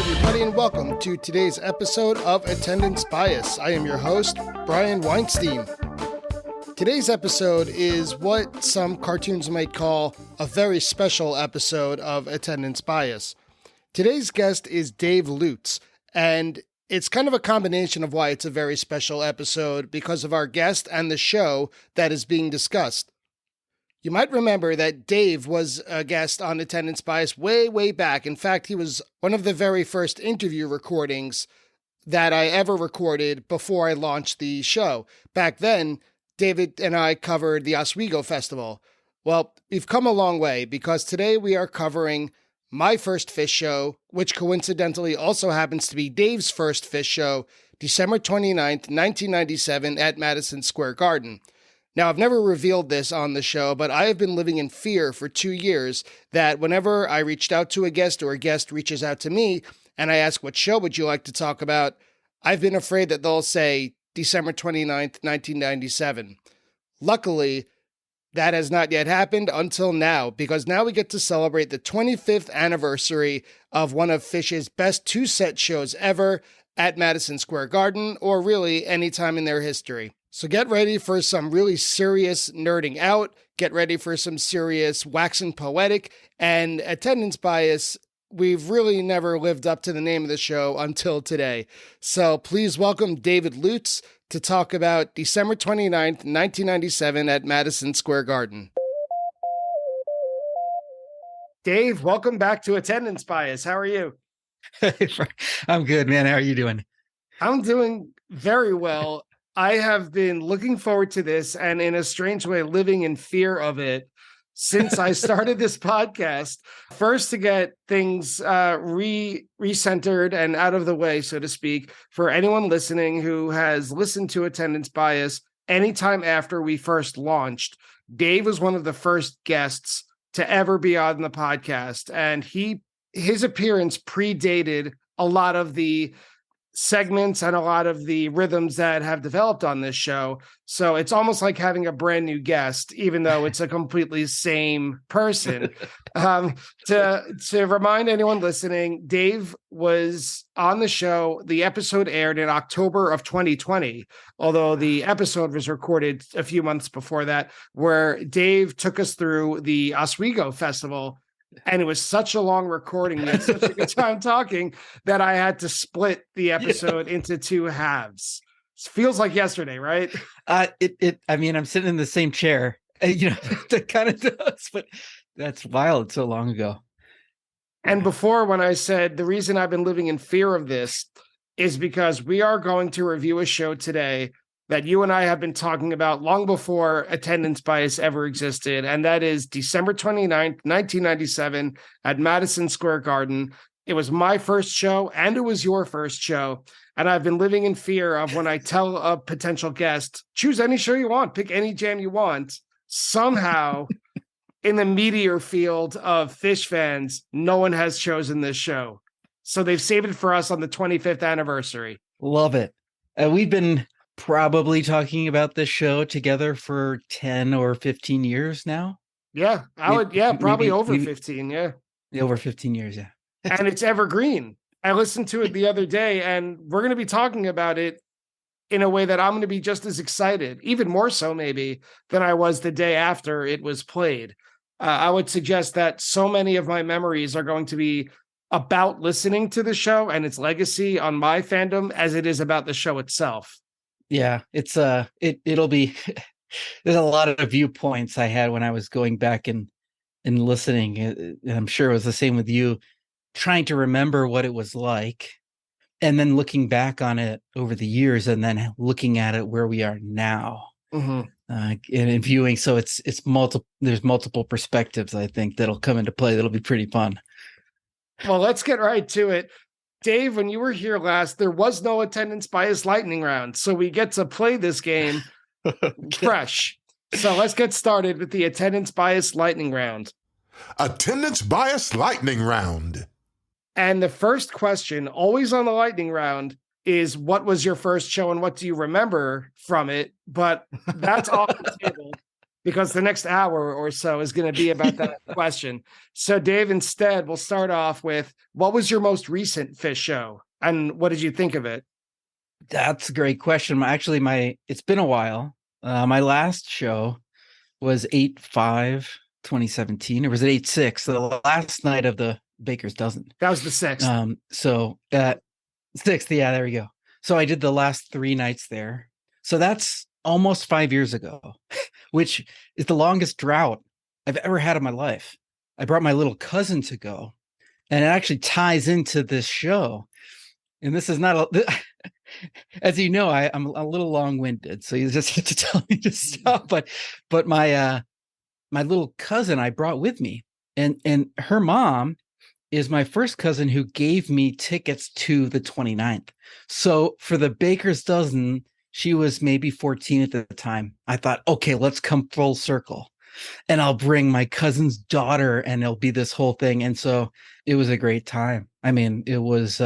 everybody, and welcome to today's episode of Attendance Bias. I am your host, Brian Weinstein. Today's episode is what some cartoons might call a very special episode of Attendance Bias. Today's guest is Dave Lutz, and it's kind of a combination of why it's a very special episode because of our guest and the show that is being discussed. You might remember that Dave was a guest on Attendance Bias way back. In fact, he was one of the very first interview recordings that I ever recorded before I launched the show. Back then, David and I covered the Oswego Festival. Well, we've come a long way because today we are covering my first Phish show, which coincidentally also happens to be Dave's first Phish show, December 29th, 1997 at Madison Square Garden. Now, I've never revealed this on the show, but I have been living in fear for 2 years that whenever I reached out to a guest or a guest reaches out to me and I ask, what show would you like to talk about? I've been afraid that they'll say December 29th, 1997. Luckily, that has not yet happened until now, because now we get to celebrate the 25th anniversary of one of Phish's best two-set shows ever at Madison Square Garden, or really any time in their history. So get ready for some really serious nerding out, get ready for some serious waxing poetic, and Attendance Bias. We've really never lived up to the name of the show until today. So please welcome David Lutz to talk about December 29th, 1997 at Madison Square Garden. Dave, welcome back to Attendance Bias. How are you? I'm good, man. How are you doing? I'm doing very well. I have been looking forward to this and in a strange way living in fear of it since I started this podcast. First, to get things recentered and out of the way, so to speak, for anyone listening who has listened to Attendance Bias anytime after we first launched. Dave was one of the first guests to ever be on the podcast, and his appearance predated a lot of the segments and a lot of the rhythms that have developed on this show. So it's almost like having a brand new guest, even though it's a completely same person. To remind anyone listening, Dave was on the show. The episode aired in October of 2020, although the episode was recorded a few months before that, where Dave took us through the Oswego Festival. And it was such a long recording, we had such a good time talking, that I had to split the episode into two halves. It feels like yesterday, right? I mean, I'm sitting in the same chair, that kind of does, but that's wild. So long ago. And before, when I said the reason I've been living in fear of this is because we are going to review a show today that you and I have been talking about long before Attendance Bias ever existed, and that is December 29th, 1997 at Madison Square Garden. It was my first show, and it was your first show, and I've been living in fear of when I tell a potential guest, choose any show you want, pick any jam you want, somehow in the meteor field of Phish fans, no one has chosen this show. So they've saved it for us on the 25th anniversary. Love it. We've been probably talking about this show together for 10 or 15 years now. Yeah, probably over 15. Yeah. Over 15 years. Yeah. And it's evergreen. I listened to it the other day, and we're going to be talking about it in a way that I'm going to be just as excited, even more so maybe, than I was the day after it was played. I would suggest that so many of my memories are going to be about listening to the show and its legacy on my fandom as it is about the show itself. Yeah, it's it'll be there's a lot of viewpoints I had when I was going back and listening. And I'm sure it was the same with you, trying to remember what it was like, and then looking back on it over the years, and then looking at it where we are now, and viewing. So it's multiple. There's multiple perspectives, I think, that'll come into play. That'll be pretty fun. Well, let's get right to it. Dave, when you were here last, there was no Attendance Bias lightning round, so we get to play this game fresh. So let's get started with the Attendance Bias lightning round. Attendance Bias lightning round. And the first question, always on the lightning round, is what was your first show and what do you remember from it? But that's off the table. because the next hour or so is going to be about that question. So, Dave, instead, we'll start off with, what was your most recent Fish show, and what did you think of it? That's a great question. Actually, it's been a while. My last show was 8/5/2017. It was at 8/6, the last night of the Baker's Dozen. That was the 6th. So 6th, yeah, there we go. So I did the last 3 nights there. So that's almost 5 years ago, which is the longest drought I've ever had in my life. I brought my little cousin to go, and it actually ties into this show. And this is not as you know, I'm a little long-winded, so you just have to tell me to stop. But my little cousin I brought with me, and her mom is my first cousin who gave me tickets to the 29th. So for the Baker's Dozen, she was maybe 14 at the time. I thought, okay, let's come full circle, and I'll bring my cousin's daughter, and it'll be this whole thing. And so it was a great time. I mean, it was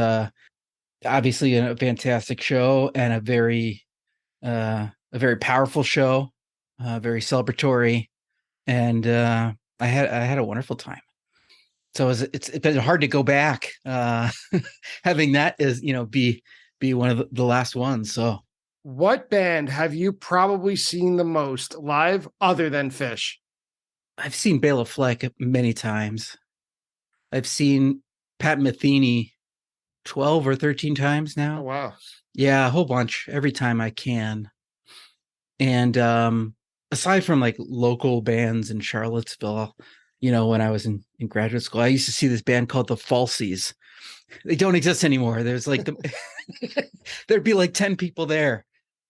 obviously a fantastic show, and a very powerful show, very celebratory, and I had a wonderful time. So it's been hard to go back, having that as be one of the last ones. So, what band have you probably seen the most live other than Fish? I've seen Bela Fleck many times. I've seen Pat Metheny 12 or 13 times now. Oh, wow. Yeah, a whole bunch, every time I can. And aside from like local bands in Charlottesville, when I was in graduate school, I used to see this band called the Falsies. They don't exist anymore. There's like there'd be like 10 people there.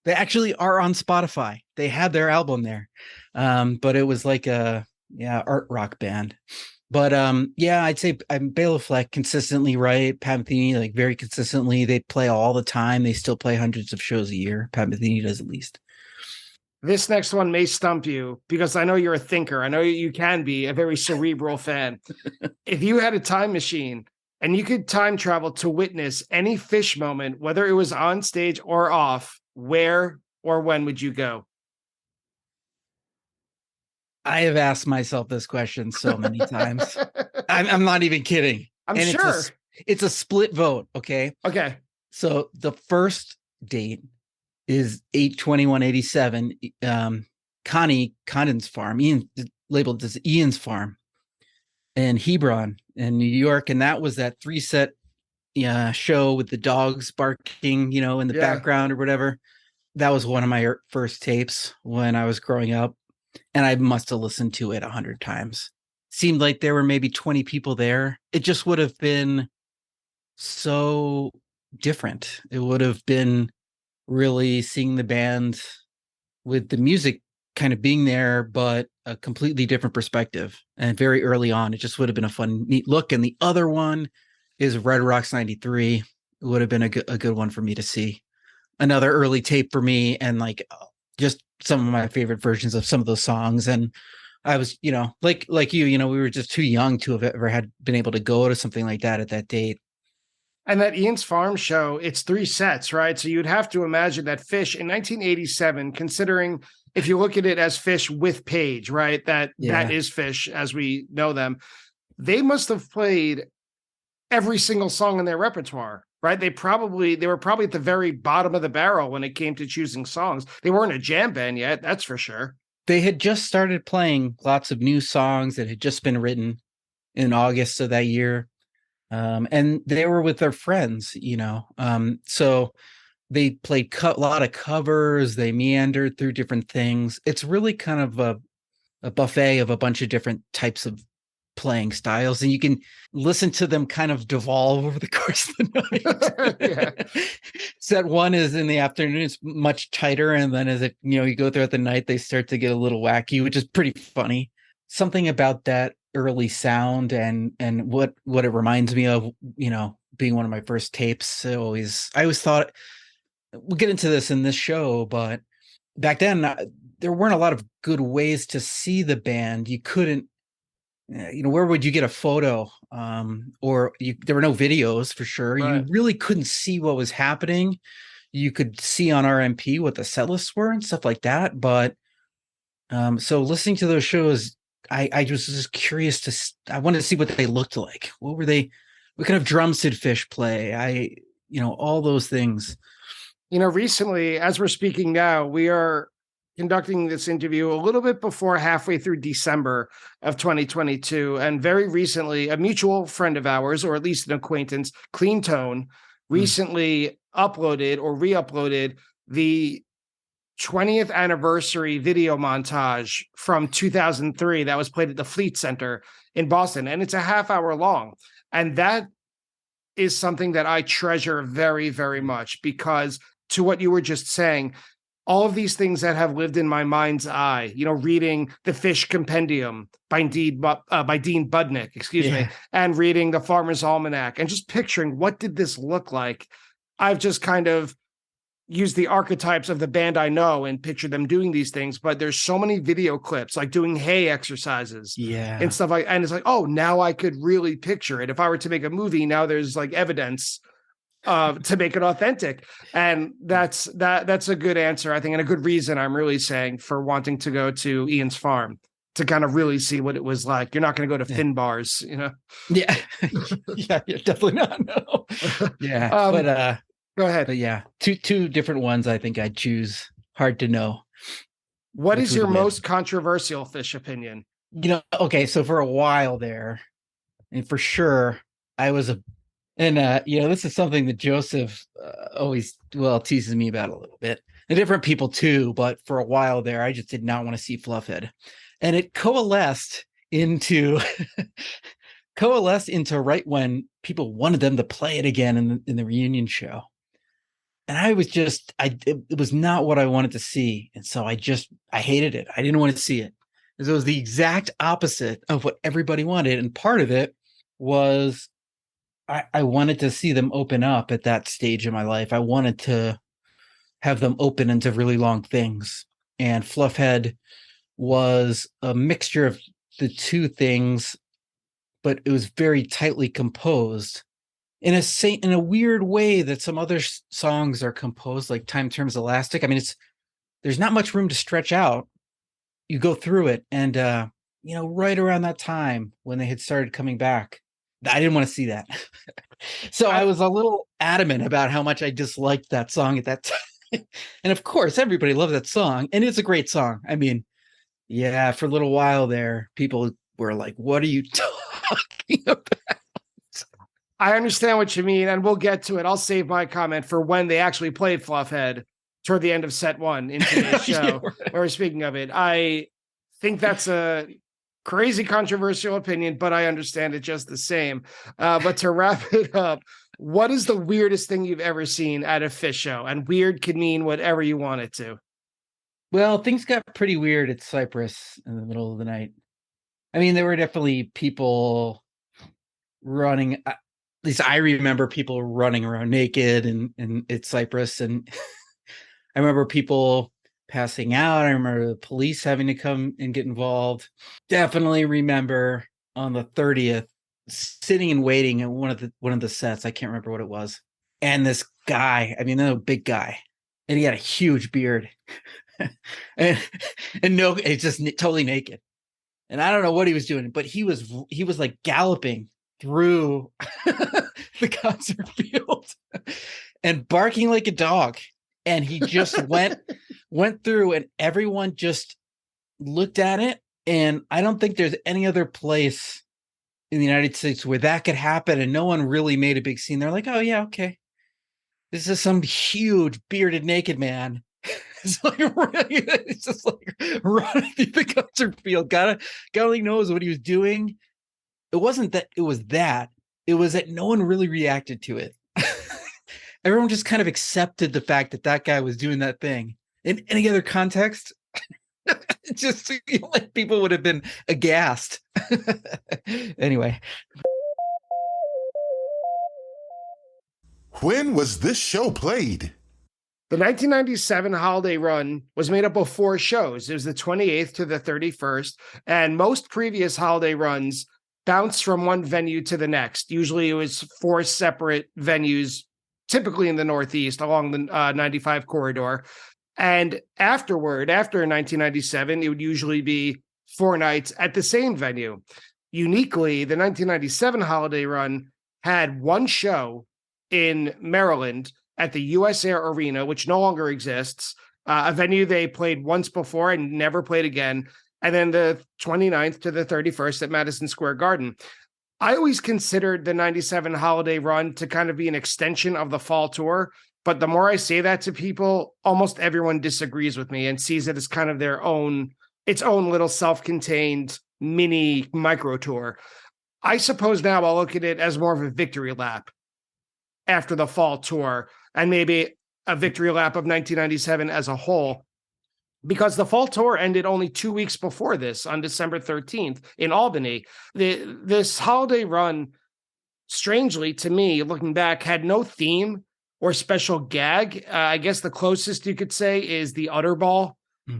They actually are on Spotify. They had their album there. But it was like a art rock band. But I'd say I'm Bela Fleck consistently, right? Pat Metheny, like very consistently. They play all the time. They still play hundreds of shows a year. Pat Metheny does at least. This next one may stump you because I know you're a thinker. I know you can be a very cerebral fan. If you had a time machine and you could time travel to witness any Fish moment, whether it was on stage or off, where or when would you go? I have asked myself this question so many times. I'm not even kidding. I'm sure. It's a split vote. Okay. Okay. So the first date is 8/21/87. Connie Condon's farm, Ian, labeled as Ian's farm in Hebron in New York. And that was that 3-set show with the dogs barking, in the background or whatever. That was one of my first tapes when I was growing up. And I must have listened to it 100 times. Seemed like there were maybe 20 people there. It just would have been so different. It would have been really seeing the band with the music kind of being there, but a completely different perspective. And very early on, it just would have been a fun, neat look. And the other one is Red Rocks 93. It would have been a good one for me to see. Another early tape for me, and like just some of my favorite versions of some of those songs. And I was, like you, we were just too young to have ever been able to go to something like that at that date. And that Ian's Farm show, it's 3 sets, right? So you'd have to imagine that Fish in 1987, considering if you look at it as Fish with Page, right? That is Fish as we know them. They must have played every single song in their repertoire, right? They were probably at the very bottom of the barrel when it came to choosing songs. They weren't a jam band yet, that's for sure. They had just started playing lots of new songs that had just been written in August of that year. And they were with their friends, so they played a lot of covers. They meandered through different things. It's really kind of a buffet of a bunch of different types of playing styles, and you can listen to them kind of devolve over the course of the night. Set 1 is in the afternoon. It's much tighter. And then as you go throughout the night, they start to get a little wacky, which is pretty funny. Something about that early sound and what it reminds me of, being one of my first tapes. I always thought, we'll get into this in this show, but back then there weren't a lot of good ways to see the band. You couldn't, where would you get a photo? There were no videos for sure. Right. You really couldn't see what was happening. You could see on RMP what the set lists were and stuff like that, but So listening to those shows, I was just curious I wanted to see what they looked like. What were they? What kind of drums did fish play? All those things. Recently, as we're speaking now, we are conducting this interview a little bit before halfway through December of 2022. And very recently, a mutual friend of ours, or at least an acquaintance, Clean Tone, recently uploaded or re-uploaded the 20th anniversary video montage from 2003 that was played at the Fleet Center in Boston. And it's a half hour long. And that is something that I treasure very, very much, because to what you were just saying, all of these things that have lived in my mind's eye, reading the Fish Compendium by Dean Budnick, me, and reading the Farmer's Almanac and just picturing what did this look like. I've just kind of used the archetypes of the band I know and picture them doing these things, but there's so many video clips, like doing hay exercises and stuff like, and it's like, oh, now I could really picture it. If I were to make a movie, now there's like evidence to make it authentic. And that's a good answer, I think, and a good reason, I'm really saying, for wanting to go to Ian's farm to kind of really see what it was like. You're not going to go to Finbar's, Yeah. Yeah, definitely not. No. Yeah. But go ahead. But yeah, two different ones I think I'd choose. Hard to know. What is your most controversial Fish opinion? Okay, so for a while there, and for sure, I was this is something that Joseph always teases me about a little bit. And different people too, but for a while there, I just did not want to see Fluffhead, and it coalesced into right when people wanted them to play it again in the reunion show. And I was it was not what I wanted to see. And so I hated it. I didn't want to see it. It was the exact opposite of what everybody wanted. And part of it was I wanted to see them open up at that stage in my life. I wanted to have them open into really long things. And Fluffhead was a mixture of the two things, but it was very tightly composed in a weird way that some other songs are composed, like Time Turns Elastic. I mean, there's not much room to stretch out. You go through it, and right around that time when they had started coming back, I didn't want to see that. So I was a little adamant about how much I disliked that song at that time. And of course, everybody loved that song, and it's a great song. I mean, yeah, for a little while there, people were like, "What are you talking about?" I understand what you mean, and we'll get to it. I'll save my comment for when they actually played Fluffhead toward the end of set one in today's show. Or speaking of it, I think that's a crazy controversial opinion, but I understand it just the same. But to wrap it up, what is the weirdest thing you've ever seen at a Fish show? And weird could mean whatever you want it to. Well, things got pretty weird at Cypress in the middle of the night. I mean, there were definitely people running. At least I remember people running around naked and at Cypress, and I remember people passing out. I remember the police having to come and get involved. Definitely remember on the 30th sitting and waiting at one of the sets. I can't remember what it was. And this guy, I mean, a big guy, and he had a huge beard, and no, it's just totally naked. And I don't know what he was doing, but he was like galloping through the concert field and barking like a dog. And he just went through, and everyone just looked at it. And I don't think there's any other place in the United States where that could happen, and no one really made a big scene. They're like, "Oh yeah, okay, this is some huge bearded naked man." It's like it's just like running through the concert field. God only knows what he was doing. It wasn't that. It was that. It was that no one really reacted to it. Everyone just kind of accepted the fact that guy was doing that thing. In any other context, just like people would have been aghast. Anyway. When was this show played? The 1997 holiday run was made up of 4 shows. It was the 28th to the 31st, and most previous holiday runs bounced from one venue to the next. Usually it was 4 separate venues, typically in the Northeast along the 95 corridor. And afterward, after 1997, it would usually be 4 nights at the same venue. Uniquely, the 1997 holiday run had one show in Maryland at the US Air Arena, which no longer exists, a venue they played once before and never played again, and then the 29th to the 31st at Madison Square Garden. I always considered the 97 holiday run to kind of be an extension of the fall tour, but the more I say that to people, almost everyone disagrees with me and sees it as kind of its own little self-contained mini micro tour. I suppose now I'll look at it as more of a victory lap after the fall tour, and maybe a victory lap of 1997 as a whole, because the fall tour ended only 2 weeks before this on December 13th in Albany. This holiday run, strangely to me, looking back, had no theme or special gag. I guess the closest you could say is the Utter Ball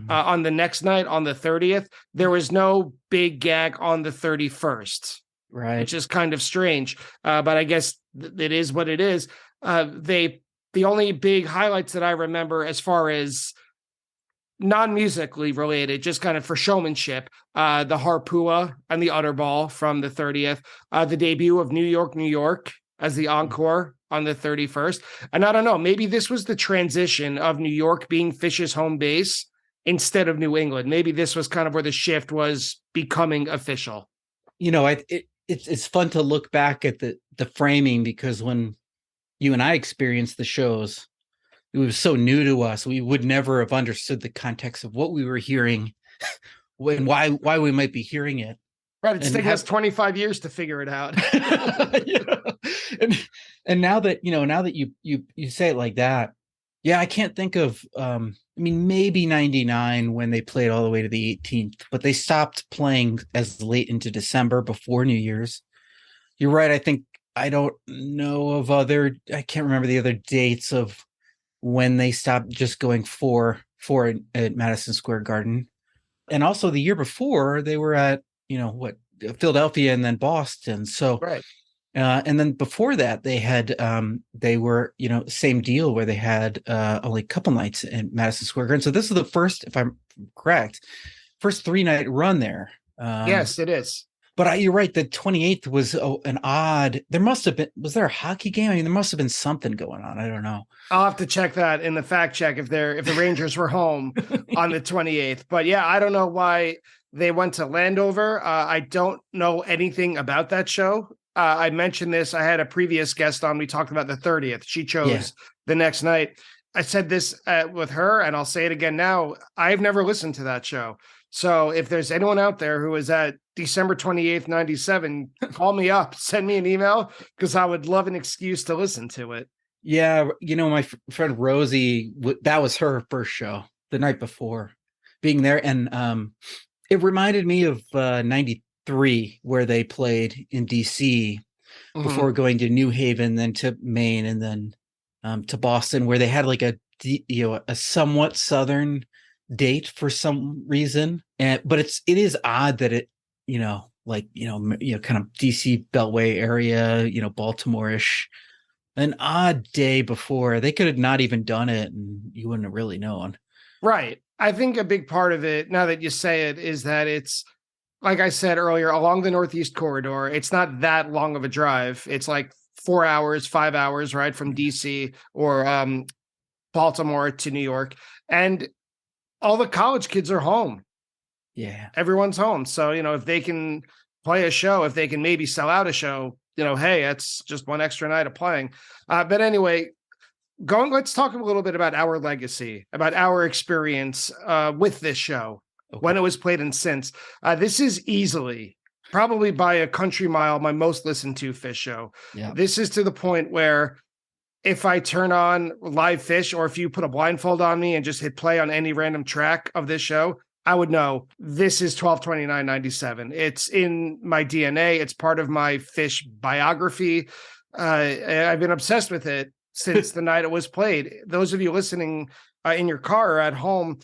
on the next night on the 30th. There was no big gag on the 31st. Right. Which is kind of strange, but I guess it is what it is. The only big highlights that I remember as far as non-musically related, just kind of for showmanship, the Harpua and the Utter Ball from the 30th, the debut of New York, New York as the encore on the 31st. And I don't know, maybe this was the transition of New York being Phish's home base instead of New England. Maybe this was kind of where the shift was becoming official. You know, it's fun to look back at the framing, because when you and I experienced the shows, it was so new to us. We would never have understood the context of what we were hearing and why we might be hearing it. Right. It's taken us 25 years to figure it out. And now that you say it like that, yeah, I can't think of maybe 99 when they played all the way to the 18th, but they stopped playing as late into December before New Year's. You're right. I don't know of I can't remember the other dates of when they stopped just going four at Madison Square Garden. And also the year before they were at, Philadelphia and then Boston. So, right. And then before that, they were, same deal where they had only a couple nights in Madison Square Garden. So this is the first, if I'm correct, first 3-night run there. Yes, it is. But you're right. The 28th was an odd. Was there a hockey game? I mean, there must have been something going on. I don't know. I'll have to check that in the fact check if the Rangers were home on the 28th. But yeah, I don't know why they went to Landover. I don't know anything about that show. I mentioned this. I had a previous guest on. We talked about the 30th. She chose the next night. I said this with her, and I'll say it again now. I've never listened to that show. So if there's anyone out there who is at December 28th, 97, call me up, send me an email, because I would love an excuse to listen to it. Yeah. My friend Rosie, that was her first show the night before being there. And it reminded me of 93, where they played in DC before going to New Haven, then to Maine, and then to Boston, where they had like a somewhat Southern date for some reason. But it is odd that it, kind of DC Beltway area, Baltimore-ish, an odd day before. They could have not even done it and you wouldn't have really known. Right. I think a big part of it, now that you say it, is that it's, like I said earlier, along the Northeast Corridor. It's not that long of a drive. It's like 4 hours, 5 hours, right, from DC or Baltimore to New York. And all the college kids are home. Yeah. Everyone's home. So, if they can play a show, if they can maybe sell out a show, hey, that's just one extra night of playing. But anyway, let's talk a little bit about our legacy, about our experience with this show, when it was played and since. This is easily, probably by a country mile, my most listened to Phish show. Yeah. This is to the point where if I turn on live Phish, or if you put a blindfold on me and just hit play on any random track of this show, I would know this is 12/29/97. It's in my DNA. It's part of my Phish biography. I've been obsessed with it since the night it was played. Those of you listening in your car or at home,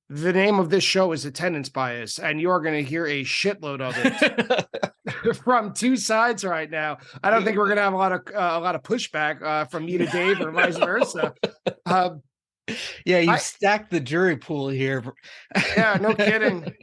the name of this show is Attendance Bias, and you're going to hear a shitload of it from two sides right now. I don't think we're going to have a lot of pushback from me to Dave or vice versa. Yeah, you I stacked the jury pool here. Yeah, no kidding.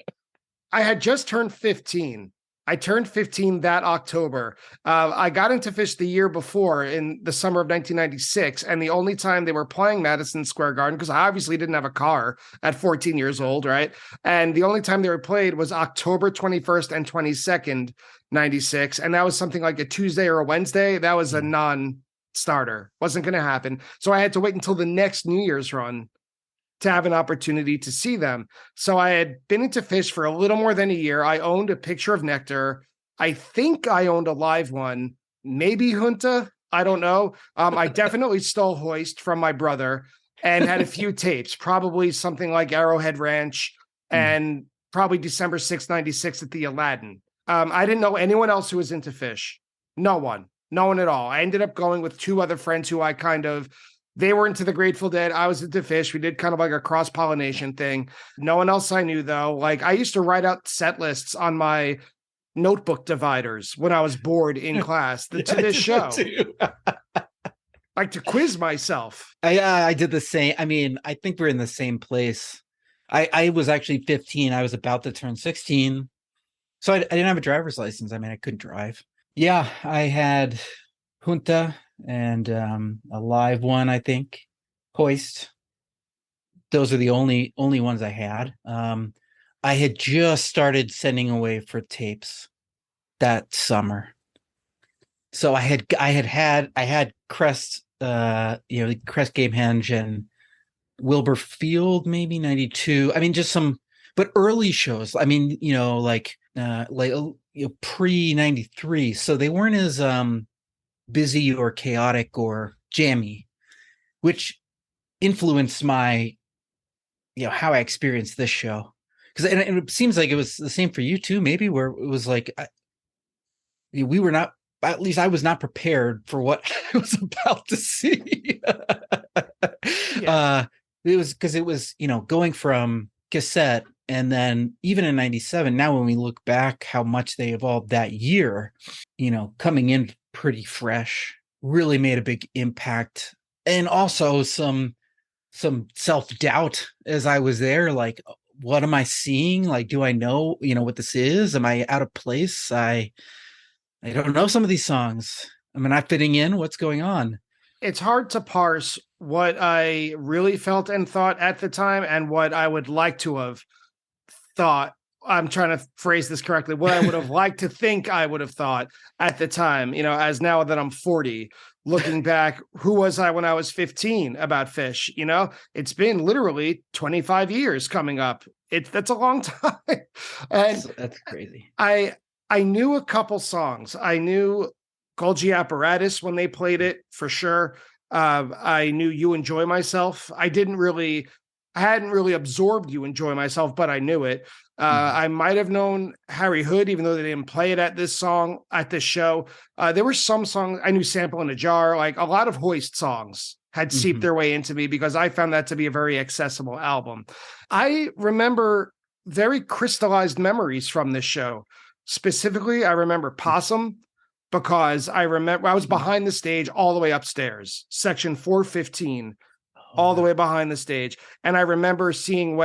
I had just turned 15. I turned 15 that October. I got into Fish the year before in the summer of 1996. And the only time they were playing Madison Square Garden, because I obviously didn't have a car at 14 years old, right? And the only time they were played was October 21st and 22nd, 96. And that was something like a Tuesday or a Wednesday. That was a non-starter. Wasn't going to happen. So I had to wait until the next New Year's run to have an opportunity to see them. So I had been into Fish for a little more than a year. I owned a picture of Nectar. I think I owned a live one, maybe Junta. I don't know. I definitely stole Hoist from my brother and had a few tapes, probably something like Arrowhead Ranch and probably December 96 at the Aladdin. I didn't know anyone else who was into Fish. No one at all. I ended up going with two other friends who they were into the Grateful Dead. I was into Fish. We did kind of like a cross-pollination thing. No one else I knew, though. Like, I used to write out set lists on my notebook dividers when I was bored in class to this show. Like, to quiz myself. I did the same. I mean, I think we're in the same place. I was actually 15. I was about to turn 16. So I didn't have a driver's license. I mean, I couldn't drive. Yeah, I had Junta and a live one, I think, Hoist. Those are the only ones I had. I had just started sending away for tapes that summer, so I had Crest, Crest Gamehenge and Wilbur Field, maybe 92. I mean, just some, but early shows. I mean, pre 93, so they weren't as busy or chaotic or jammy, which influenced my, how I experienced this show. Because and it seems like it was the same for you too, maybe, where it was like we were not, at least I was not prepared for what I was about to see. It was because it was, going from cassette, and then even in 97, now when we look back how much they evolved that year, coming in pretty fresh, really made a big impact. And also some self-doubt as I was there, like, what am I seeing? Like, do I know, what this is? Am I out of place? I don't know some of these songs. Am I not fitting in? What's going on? It's hard to parse what I really felt and thought at the time and what I would like to have thought. I'm trying to phrase this correctly. What I would have liked to think I would have thought at the time, as now that I'm 40, looking back, who was I when I was 15 about Fish? It's been literally 25 years coming up. That's a long time. And that's crazy. I knew a couple songs. I knew Golgi Apparatus when they played it, for sure. I knew You Enjoy Myself. I hadn't really absorbed You Enjoy Myself, but I knew it. I might have known Harry Hood, even though they didn't play it at this show. There were some songs I knew, Sample in a Jar, like a lot of Hoist songs had seeped their way into me because I found that to be a very accessible album. I remember very crystallized memories from this show. Specifically, I remember Possum, because I remember I was behind the stage all the way upstairs, section 415, all the way behind the stage. And I remember seeing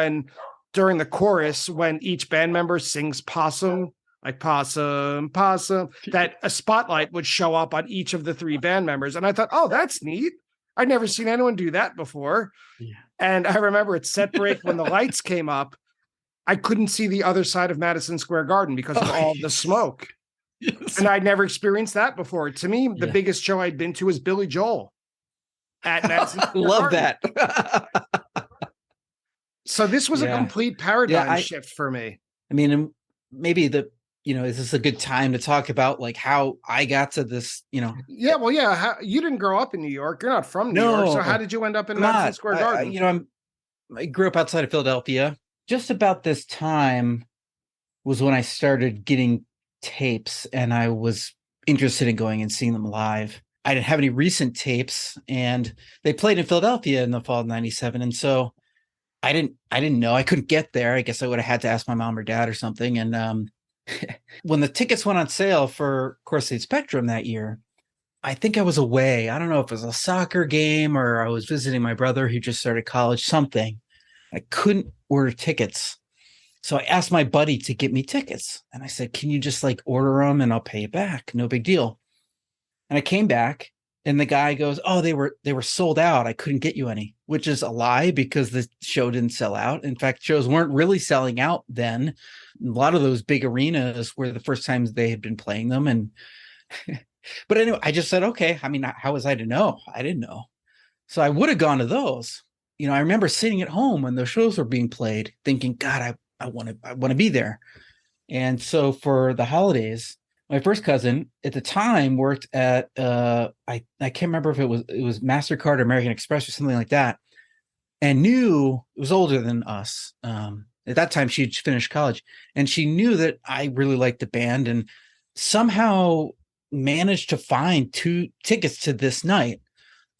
during the chorus, when each band member sings Possum, like possum, possum, that a spotlight would show up on each of the three band members. And I thought, oh, that's neat. I'd never seen anyone do that before. Yeah. And I remember at set break, when the lights came up, I couldn't see the other side of Madison Square Garden because of all the smoke. Yes. And I'd never experienced that before. To me, the biggest show I'd been to was Billy Joel at Madison Square Love Garden. that. So this was a complete paradigm shift for me. I mean, maybe is this a good time to talk about like how I got to this, Yeah, well, yeah. You didn't grow up in New York. You're not from New York. So how did you end up in Madison Square Garden? I grew up outside of Philadelphia. Just about this time was when I started getting tapes, and I was interested in going and seeing them live. I didn't have any recent tapes, and they played in Philadelphia in the fall of 97. And so I didn't know. I couldn't get there. I guess I would have had to ask my mom or dad or something. And when the tickets went on sale for Core State Spectrum that year, I think I was away. I don't know if it was a soccer game or I was visiting my brother who just started college, something. I couldn't order tickets. So I asked my buddy to get me tickets. And I said, can you just like order them and I'll pay you back? No big deal. And I came back and the guy goes, oh, they were sold out. I couldn't get you any, which is a lie because the show didn't sell out. In fact, shows weren't really selling out then. A lot of those big arenas were the first times they had been playing them. And but anyway, I just said, okay. I mean, how was I to know? I didn't know. So I would have gone to those. I remember sitting at home when those shows were being played, thinking, God, I want to be there. And so for the holidays, my first cousin at the time worked at I can't remember if it was MasterCard or American Express or something like that, and knew it was older than us. At that time, she'd finished college, and she knew that I really liked the band, and somehow managed to find 2 tickets to this night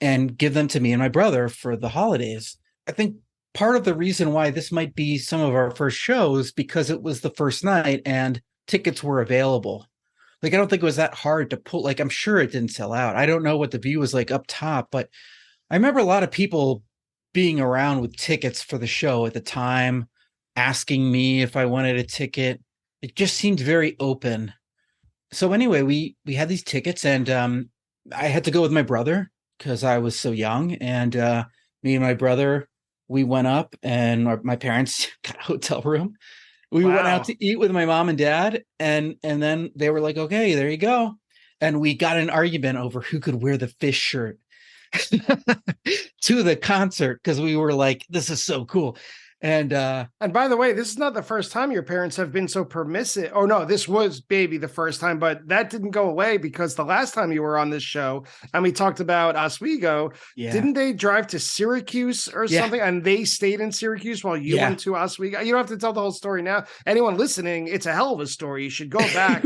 and give them to me and my brother for the holidays. I think part of the reason why this might be some of our first shows because it was the first night and tickets were available. Like, I don't think it was that hard to pull. Like, I'm sure it didn't sell out. I don't know what the view was like up top, but I remember a lot of people being around with tickets for the show at the time, asking me if I wanted a ticket. It just seemed very open. So anyway, we had these tickets and I had to go with my brother because I was so young. And me and my brother, we went up and my parents got a hotel room. We went out to eat with my mom and dad, and then they were like, okay, there you go. And we got an argument over who could wear the fish shirt to the concert because we were like, this is so cool. And by the way, this is not the first time your parents have been so permissive. Oh no, this was maybe the first time, but that didn't go away because the last time you were on this show and we talked about Oswego, didn't they drive to Syracuse or something? And they stayed in Syracuse while you went to Oswego. You don't have to tell the whole story now. Anyone listening, it's a hell of a story. You should go back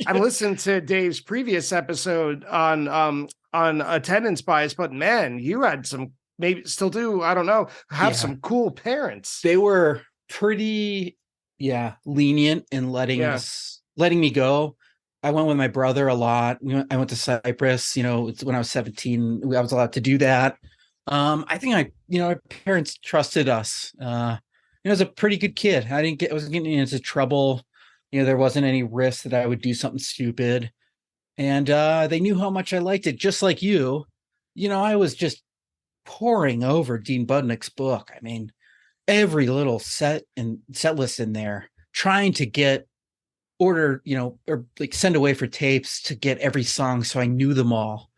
and listen to Dave's previous episode on attendance bias. But man, you had some. Maybe still do. I don't know. Have some cool parents. They were pretty, lenient in letting me go. I went with my brother a lot. I went to Cyprus, when I was 17, I was allowed to do that. I think our parents trusted us. I was a pretty good kid. I wasn't getting into trouble. There wasn't any risk that I would do something stupid. And they knew how much I liked it. Just like you, I was just poring over Dean Budnick's book. I mean, every little set list in there, trying to order, or like send away for tapes to get every song so I knew them all,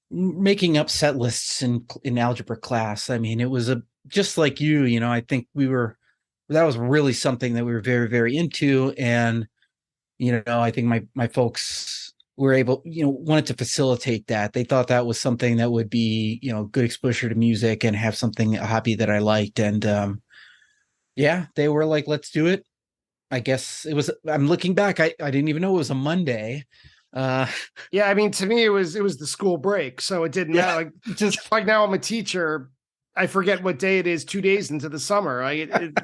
making up set lists in algebra class. I mean, it was just like you, I think that was really something that we were very, very into. And, I think my folks were able, wanted to facilitate that. They thought that was something that would be, good exposure to music and have a hobby that I liked. And they were like, let's do it. I guess I'm looking back. I didn't even know it was a Monday. I mean, to me, it was the school break. So it didn't matter. Like, just like now I'm a teacher. I forget what day it is 2 days into the summer.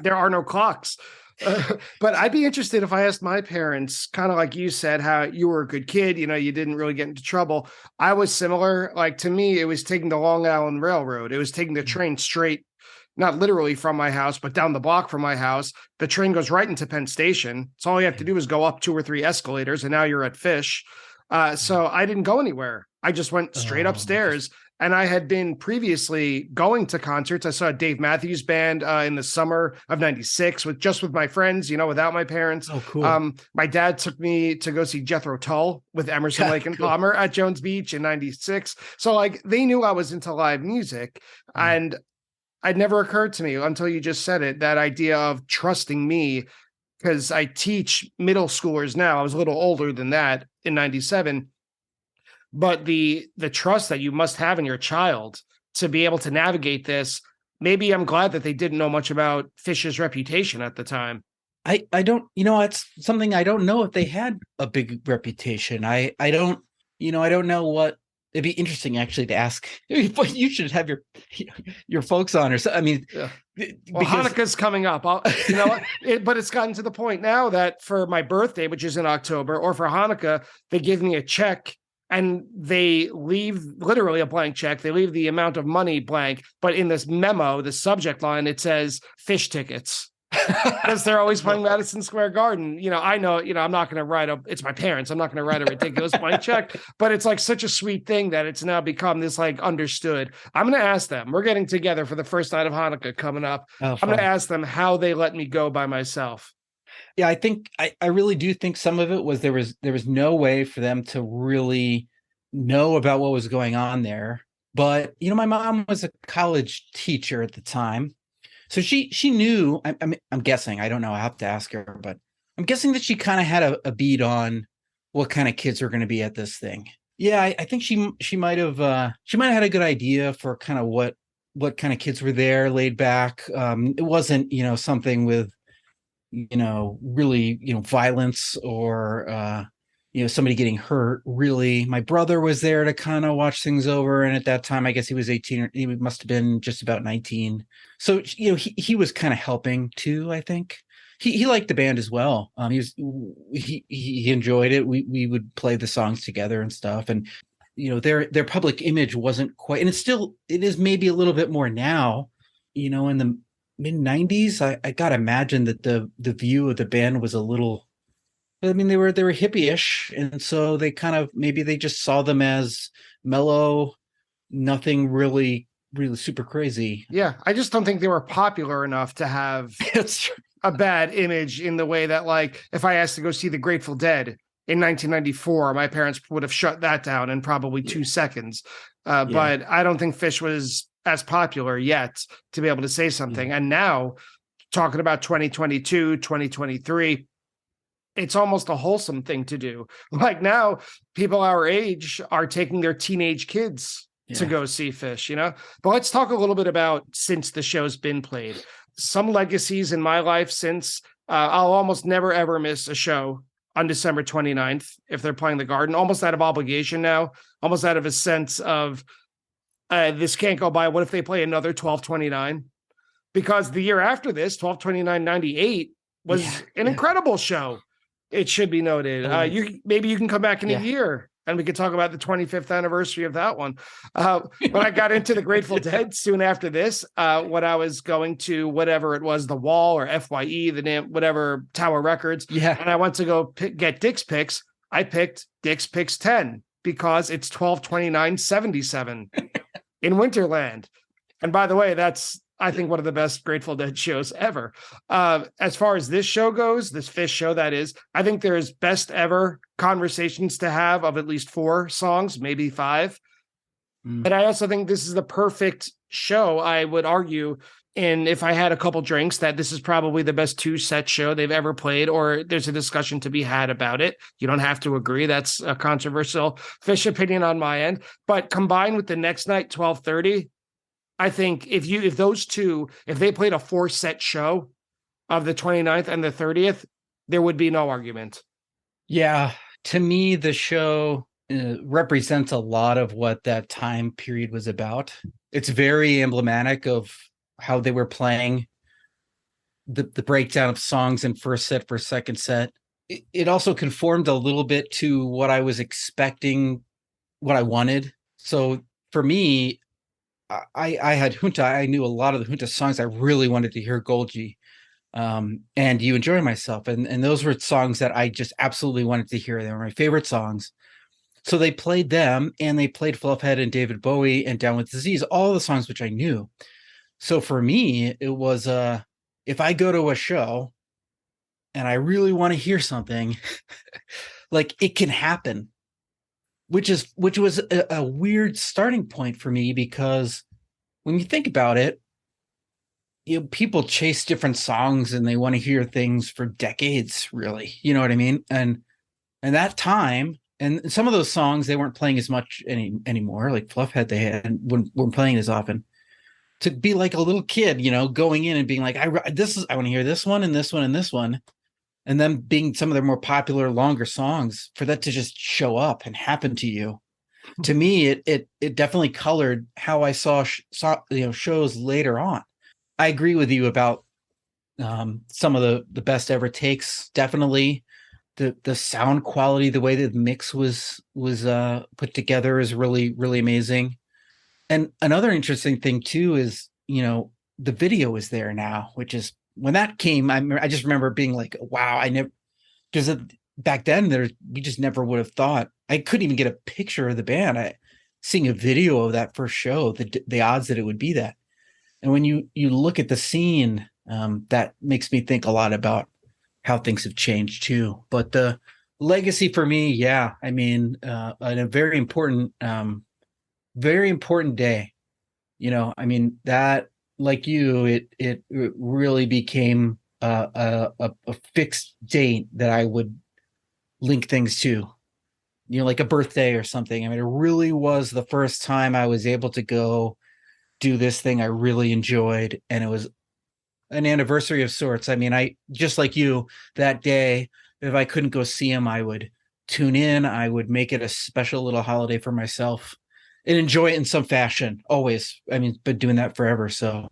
There are no clocks. But I'd be interested if I asked my parents, kind of like you said, how you were a good kid, you didn't really get into trouble. I was similar. Like, to me, it was taking the Long Island Railroad. It was taking the train straight, not literally from my house, but down the block from my house. The train goes right into Penn Station. So all you have to do is go up 2 or 3 escalators, and now you're at Fish. So I didn't go anywhere. I just went straight upstairs. And I had been previously going to concerts. I saw a Dave Matthews Band in the summer of '96 with my friends, without my parents. Oh, cool. My dad took me to go see Jethro Tull with Emerson, Lake and Palmer at Jones Beach in '96. So like they knew I was into live music, and it never occurred to me until you just said it, that idea of trusting me, because I teach middle schoolers now. I was a little older than that in '97. But the trust that you must have in your child to be able to navigate this, maybe I'm glad that they didn't know much about Fish's reputation at the time. I don't, it's something I don't know if they had a big reputation. I don't know what. It'd be interesting actually to ask, but you should have your folks on or so. I mean, well, Hanukkah's coming up. But it's gotten to the point now that for my birthday, which is in October, or for Hanukkah, they give me a check and they leave literally a blank check. They leave the amount of money blank, but in this memo, the subject line, it says fish tickets. Because they're always playing Madison Square Garden. I know, I'm not going to write it's my parents. I'm not going to write a ridiculous blank check, but it's like such a sweet thing that it's now become this like understood. I'm going to ask them, we're getting together for the first night of Hanukkah coming up. I'm going to ask them how they let me go by myself. Yeah, I think I really do think some of it was there was no way for them to really know about what was going on there. But, my mom was a college teacher at the time. So she knew, I'm guessing, I don't know, I have to ask her, but I'm guessing that she kind of had a beat on what kind of kids were going to be at this thing. Yeah, I think she might have had a good idea for kind of what kind of kids were there, laid back. It wasn't, something with, really, violence or, somebody getting hurt. Really, my brother was there to kind of watch things over. And at that time, I guess he was 18, or he must have been just about 19. So, he was kind of helping too, I think. He liked the band as well. He enjoyed it. We would play the songs together and stuff. And, their public image wasn't quite, and it is maybe a little bit more now, in the mid 90s. I gotta imagine that the view of the band was a little, I mean, they were hippie-ish, and so they kind of, maybe they just saw them as mellow, nothing really super crazy. Yeah, I just don't think they were popular enough to have a bad image in the way that, like, if I asked to go see the Grateful Dead in 1994, my parents would have shut that down in probably 2 seconds. But I don't think Phish was as popular yet to be able to say something. And now, talking about 2022, 2023, it's almost a wholesome thing to do. Like now, people our age are taking their teenage kids to go see Phish, But let's talk a little bit about since the show's been played. Some legacies in my life since I'll almost never, ever miss a show on December 29th if they're playing the Garden, almost out of obligation now, almost out of a sense of this can't go by. What if they play another 12/29? Because the year after this, 12/29/98 was an incredible show. It should be noted. Maybe you can come back in a year and we could talk about the 25th anniversary of that one. When I got into the Grateful Dead soon after this, when I was going to whatever it was, The Wall or FYE, the name, whatever, Tower Records. Yeah. And I went to go get Dick's Picks. I picked Dick's Picks 10 because it's 12/29/77 in Winterland. And by the way, that's, I think, one of the best Grateful Dead shows ever. As far as this show goes, this Phish show, that is, I think there's best ever conversations to have of at least 4 songs, maybe 5. And I also think this is the perfect show, I would argue, and if I had a couple drinks, that this is probably the best 2-set show they've ever played, or there's a discussion to be had about it. You don't have to agree. That's a controversial Phish opinion on my end. But combined with the next night, 12:30, I think if those two, if they played a 4-set show of the 29th and the 30th, there would be no argument. Yeah. To me, the show represents a lot of what that time period was about. It's very emblematic of how they were playing the breakdown of songs in first set for second set. It also conformed a little bit to what I was expecting, what I wanted. So for me, I had Junta. I knew a lot of the Junta songs. I really wanted to hear Golgi, and You Enjoy Myself. And those were songs that I just absolutely wanted to hear. They were my favorite songs. So they played them, and they played Fluffhead and David Bowie and Down with Disease, all the songs which I knew. So for me, it was, if I go to a show and I really want to hear something, like, it can happen. Which was a weird starting point for me, because when you think about it, people chase different songs and they want to hear things for decades, really. You know what I mean? And that time, and some of those songs, they weren't playing as much anymore. Like Fluffhead, weren't playing as often. To be like a little kid, going in and being like, I want to hear this one and this one and this one. And then being some of their more popular, longer songs, for that to just show up and happen to you. To me, it definitely colored how I saw shows later on. I agree with you about some of the best ever takes. Definitely, the sound quality, the way that the mix was put together is really, really amazing. And another interesting thing too is, the video is there now, which is when that came, I just remember being like, wow, I never, because back then we just never would have thought. I couldn't even get a picture of the band. Seeing a video of that first show, the odds that it would be that. And when you look at the scene, that makes me think a lot about how things have changed too. But the legacy for me, yeah, I mean, a very important day. I mean, that, like you, it really became a fixed date that I would link things to, like a birthday or something. I mean, it really was the first time I was able to go do this thing I really enjoyed, and it was an anniversary of sorts. I mean, I just like you, that day, if I couldn't go see him, I would tune in. I would make it a special little holiday for myself and enjoy it in some fashion. Always. I mean, been doing that forever. So.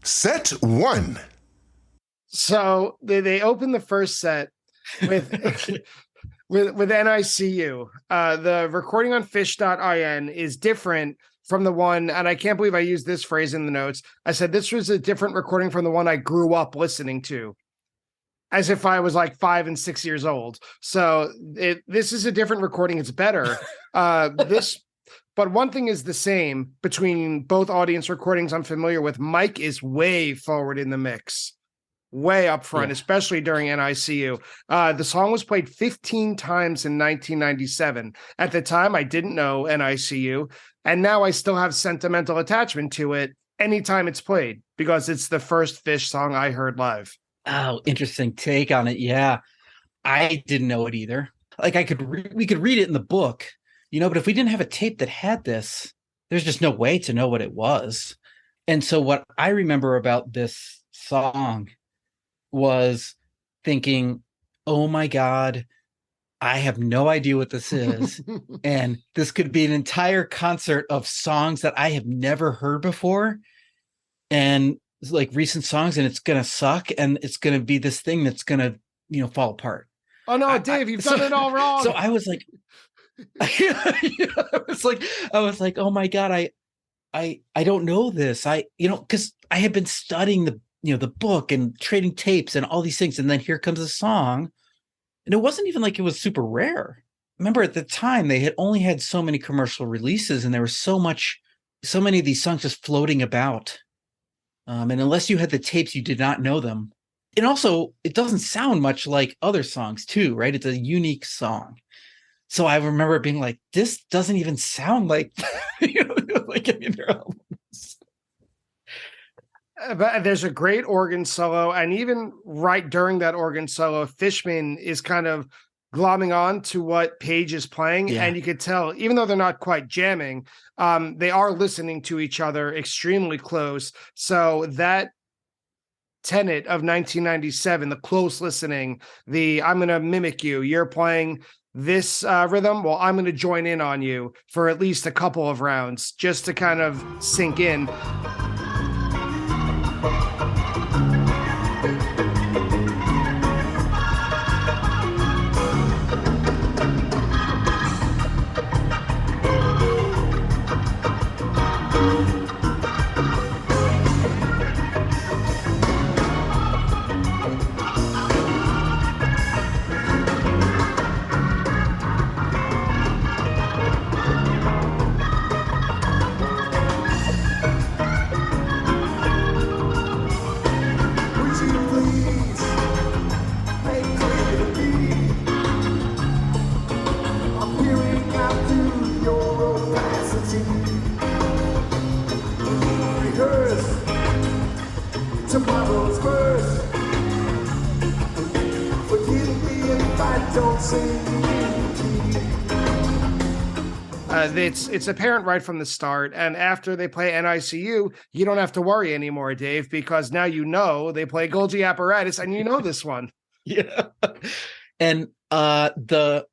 Set 1. So they opened the first set with with NICU. The recording on fish.in is different from the one, and I can't believe I used this phrase in the notes. I said this was a different recording from the one I grew up listening to, as if I was like 5 and 6 years old. So this is a different recording. It's better. But one thing is the same between both audience recordings I'm familiar with. Mike is way forward in the mix, way up front, especially during NICU. The song was played 15 times in 1997. At the time, I didn't know NICU, and now I still have sentimental attachment to it anytime it's played because it's the first Fish song I heard live. Oh, interesting take on it. Yeah, I didn't know it either. Like we could read it in the book, but if we didn't have a tape that had this, there's just no way to know what it was. And so what I remember about this song was thinking, oh my God, I have no idea what this is. And this could be an entire concert of songs that I have never heard before. And like recent songs, and it's going to suck. And it's going to be this thing that's going to, fall apart. Oh no, Dave, you've done it all wrong. So I was like, I was like, oh my God, I don't know this. Because I had been studying the book and trading tapes and all these things. And then here comes a song. And it wasn't even like it was super rare. Remember at the time they had only had so many commercial releases, and there was so many of these songs just floating about. And unless you had the tapes, you did not know them. And also it doesn't sound much like other songs too, right? It's a unique song. So I remember being like, this doesn't even sound like, like any of their albums. But there's a great organ solo, and even right during that organ solo, Fishman is kind of glomming on to what Page is playing, and you could tell, even though they're not quite jamming, they are listening to each other extremely close. So that tenet of 1997, the close listening, I'm going to mimic you, you're playing this rhythm, well, I'm going to join in on you for at least a couple of rounds just to kind of sink in. It's apparent right from the start, and after they play NICU, you don't have to worry anymore, Dave, because now they play Golgi Apparatus, and you know this one. Yeah, and the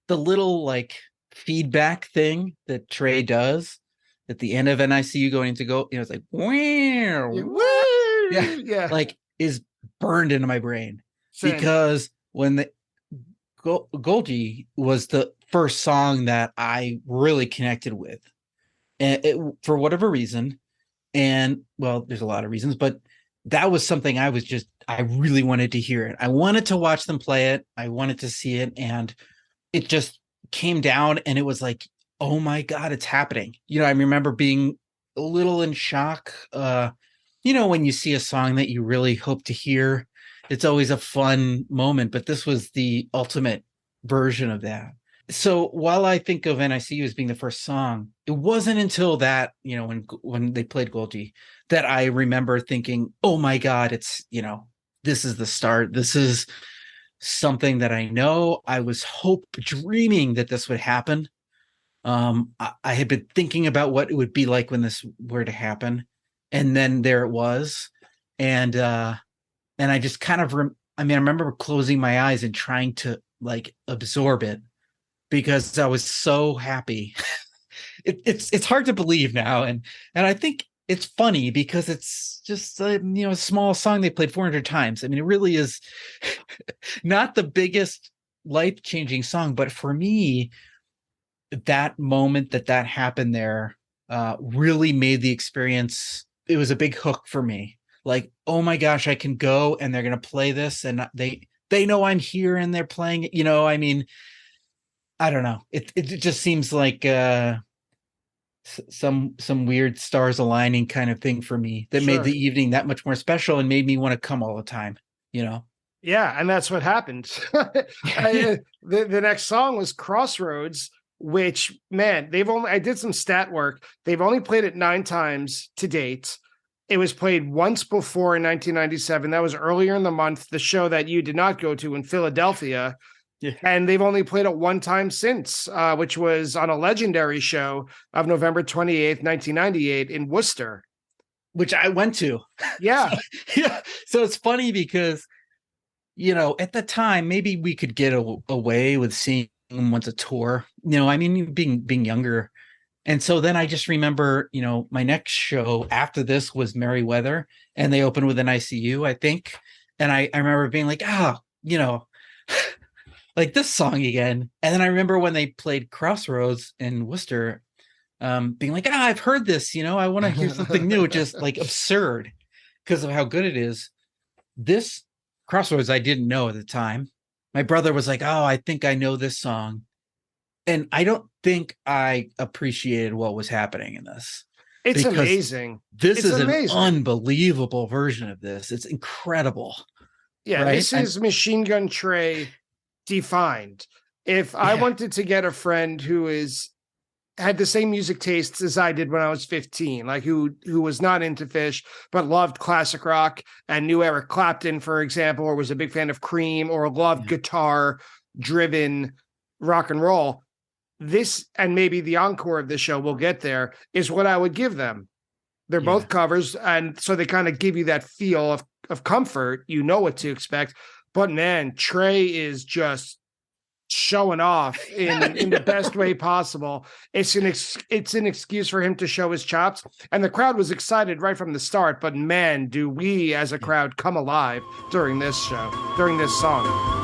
little like feedback thing that Trey does at the end of NICU going to go, it's like wow, yeah, like is burned into my brain. Same. Because when the Golgi was the first song that I really connected with, and for whatever reason, and well, there's a lot of reasons, but that was something I really wanted to hear it. I wanted to watch them play it. I wanted to see it, and it just came down, and it was like, oh my God, it's happening. I remember being a little in shock. When you see a song that you really hope to hear, it's always a fun moment, but this was the ultimate version of that. So while I think of NICU as being the first song, it wasn't until that, when they played Golgi, that I remember thinking, oh my God, it's, this is the start. This is something that I know. I was dreaming that this would happen. I had been thinking about what it would be like when this were to happen. And then there it was. And I just kind of, I remember closing my eyes and trying to like absorb it because I was so happy. It's hard to believe now. And I think it's funny because it's just a small song they played 400 times. I mean, it really is not the biggest life-changing song, but for me, that moment that happened there really made the experience. It was a big hook for me. Like, oh my gosh, I can go and they're going to play this and they know I'm here and they're playing it. I mean, I don't know. It just seems like some weird stars aligning kind of thing for me that made the evening that much more special and made me want to come all the time, Yeah. And that's what happened. The next song was Crossroads, which, man, I did some stat work. They've only played it 9 times to date. It was played once before in 1997. That was earlier in the month, the show that you did not go to in Philadelphia. Yeah. And they've only played it 1 time since, which was on a legendary show of November 28th, 1998 in Worcester. Which I went to. Yeah. Yeah. So it's funny because, at the time, maybe we could get away with seeing them once a tour, being younger. And so then I just remember, my next show after this was Merryweather, and they opened with an ICU, I think. And I remember being like, like this song again. And then I remember when they played Crossroads in Worcester, being like, I've heard this, I want to hear something new, just like absurd because of how good it is. This Crossroads, I didn't know at the time. My brother was like, I think I know this song. And I don't think I appreciated what was happening in this. It's amazing. This is amazing. An unbelievable version of this. It's incredible. Yeah, right? This is Machine Gun Trey defined. If I wanted to get a friend who had the same music tastes as I did when I was 15, like who was not into Fish, but loved classic rock and knew Eric Clapton, for example, or was a big fan of Cream or loved guitar-driven rock and roll, this, and maybe the encore of the show, we'll get there, is what I would give them. They're both covers, and so they kind of give you that feel of comfort. You know what to expect. But man, Trey is just showing off in the best way possible. It's an excuse for him to show his chops, and the crowd was excited right from the start. But man, do we as a crowd come alive during this show, during this song.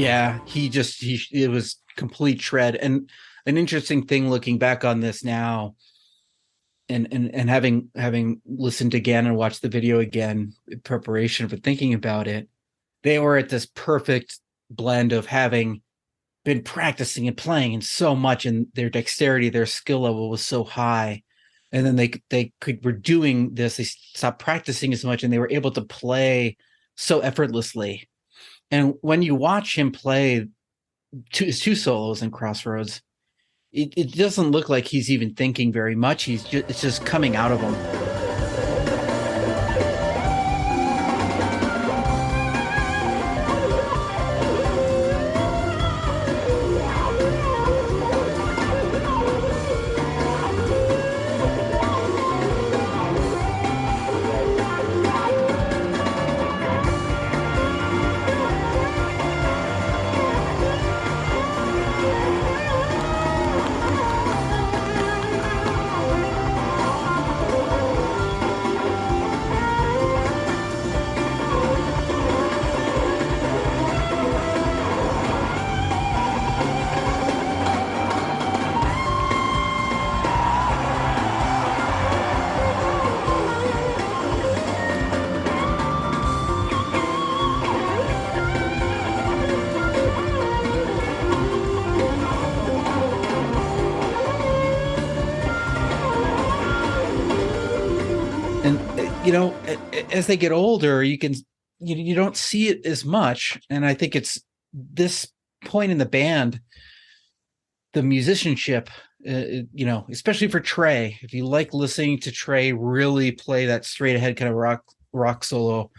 Yeah, it was complete shred. And an interesting thing looking back on this now, and having listened again and watched the video again in preparation for thinking about it, they were at this perfect blend of having been practicing and playing and so much, and their dexterity, their skill level was so high. And then were doing this, they stopped practicing as much and they were able to play so effortlessly. And when you watch him play his two solos in Crossroads, it doesn't look like he's even thinking very much. It's just coming out of him. As they get older, you don't see it as much. And I think it's this point in the band, the musicianship, especially for Trey, if you like listening to Trey really play that straight ahead kind of rock solo,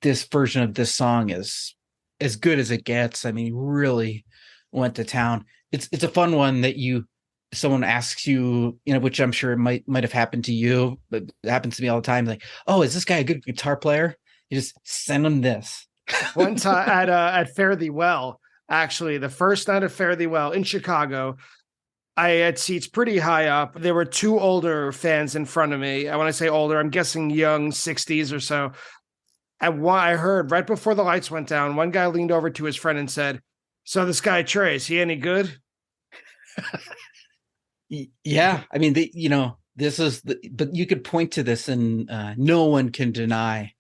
this version of this song is as good as it gets. I mean, he really went to town. It's a fun one that someone asks you, which I'm sure might have happened to you, but it happens to me all the time. Like, oh, is this guy a good guitar player? You just send him this. One time at Fare Thee Well, actually, the first night of Fare Thee Well in Chicago, I had seats pretty high up. There were two older fans in front of me. When I say older, I'm guessing young 60s or so. And I heard right before the lights went down, one guy leaned over to his friend and said, "So this guy Trey, is he any good?" Yeah, I mean, this is but you could point to this and no one can deny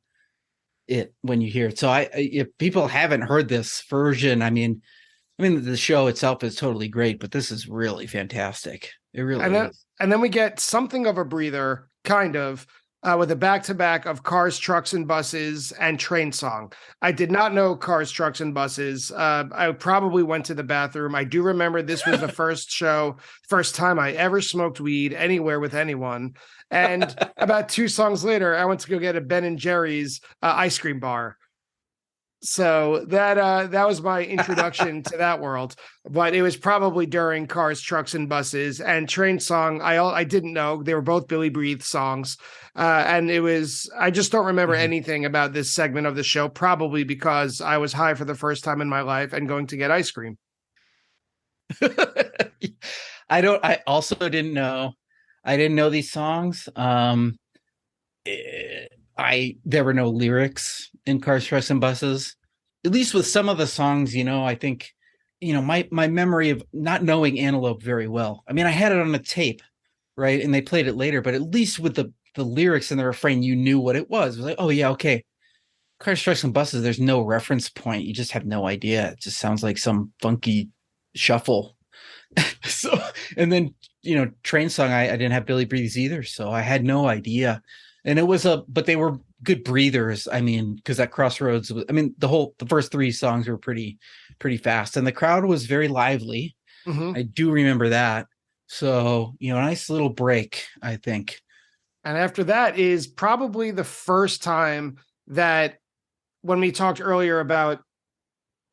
it when you hear it. So if people haven't heard this version, I mean, the show itself is totally great, but this is really fantastic. It really is. And then we get something of a breather, kind of, with a back-to-back of Cars, Trucks, and Buses and Train Song. I did not know Cars, Trucks, and Buses. I probably went to the bathroom. I do remember this was the first time I ever smoked weed anywhere with anyone. And about 2 songs later, I went to go get a Ben & Jerry's ice cream bar. So that was my introduction to that world, but it was probably during Cars, Trucks, and Buses. And Train Song, I didn't know. They were both Billy Breathe songs, and I just don't remember anything about this segment of the show, probably because I was high for the first time in my life and going to get ice cream. I also didn't know. I didn't know these songs. There were no lyrics in Cars, Trucks, and Buses. At least with some of the songs, I think, my memory of not knowing Antelope very well. I mean, I had it on a tape, right? And they played it later, but at least with the lyrics and the refrain, you knew what it was. It was like, oh yeah, okay. Cars, Trucks, and Buses, there's no reference point. You just have no idea. It just sounds like some funky shuffle. So, and then, Train Song, I didn't have Billy Breathes either, so I had no idea. And but they were good breathers. I mean, because that Crossroads the first 3 songs were pretty fast, and the crowd was very lively. I do remember that. So, a nice little break, I think. And after that is probably the first time that, when we talked earlier about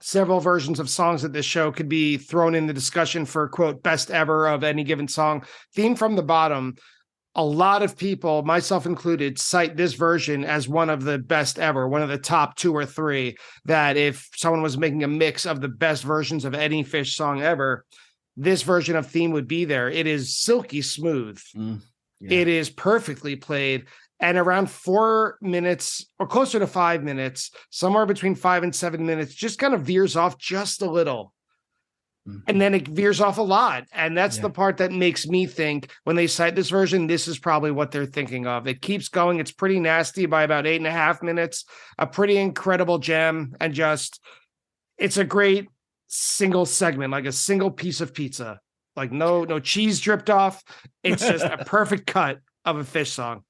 several versions of songs that this show could be thrown in the discussion for, quote, best ever of any given song, Theme from the Bottom, a lot of people, myself included, cite this version as one of the best ever, one of the top 2 or 3, that if someone was making a mix of the best versions of any Phish song ever, this version of Theme would be there. It is silky smooth. Yeah. It is perfectly played. And around 4 minutes or closer to 5 minutes, somewhere between 5 and 7 minutes, just kind of veers off just a little. And then it veers off a lot. And that's the part that makes me think when they cite this version, this is probably what they're thinking of. It keeps going. It's pretty nasty by about 8.5 minutes, a pretty incredible gem. And just, it's a great single segment, like a single piece of pizza, like no cheese dripped off. It's just a perfect cut of a Fish song.